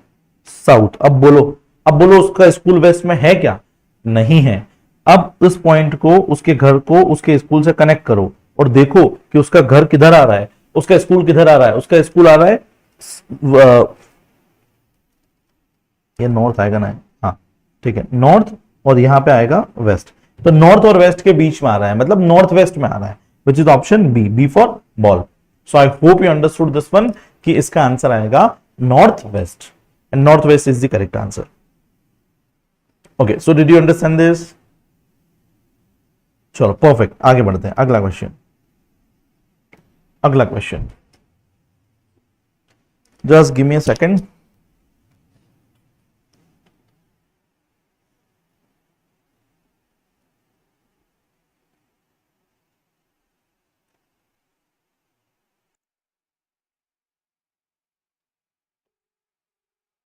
साउथ। अब बोलो उसका स्कूल वेस्ट में है क्या, नहीं है। अब इस पॉइंट को, उसके घर को उसके स्कूल से कनेक्ट करो और देखो कि उसका घर किधर आ रहा है, उसका स्कूल किधर आ रहा है। उसका स्कूल आ रहा है, ये नॉर्थ आएगा ना, हाँ ठीक है, नॉर्थ, और यहां पे आएगा वेस्ट, तो नॉर्थ और वेस्ट के बीच में आ रहा है, मतलब नॉर्थ वेस्ट में आ रहा है, which is option B, B for ball. So I hope you understood this one कि इसका आंसर आएगा north west, and north west is the correct answer. Okay, so did you understand this? चलो perfect, आगे बढ़ते हैं। अगला question, अगला question, just give me a second.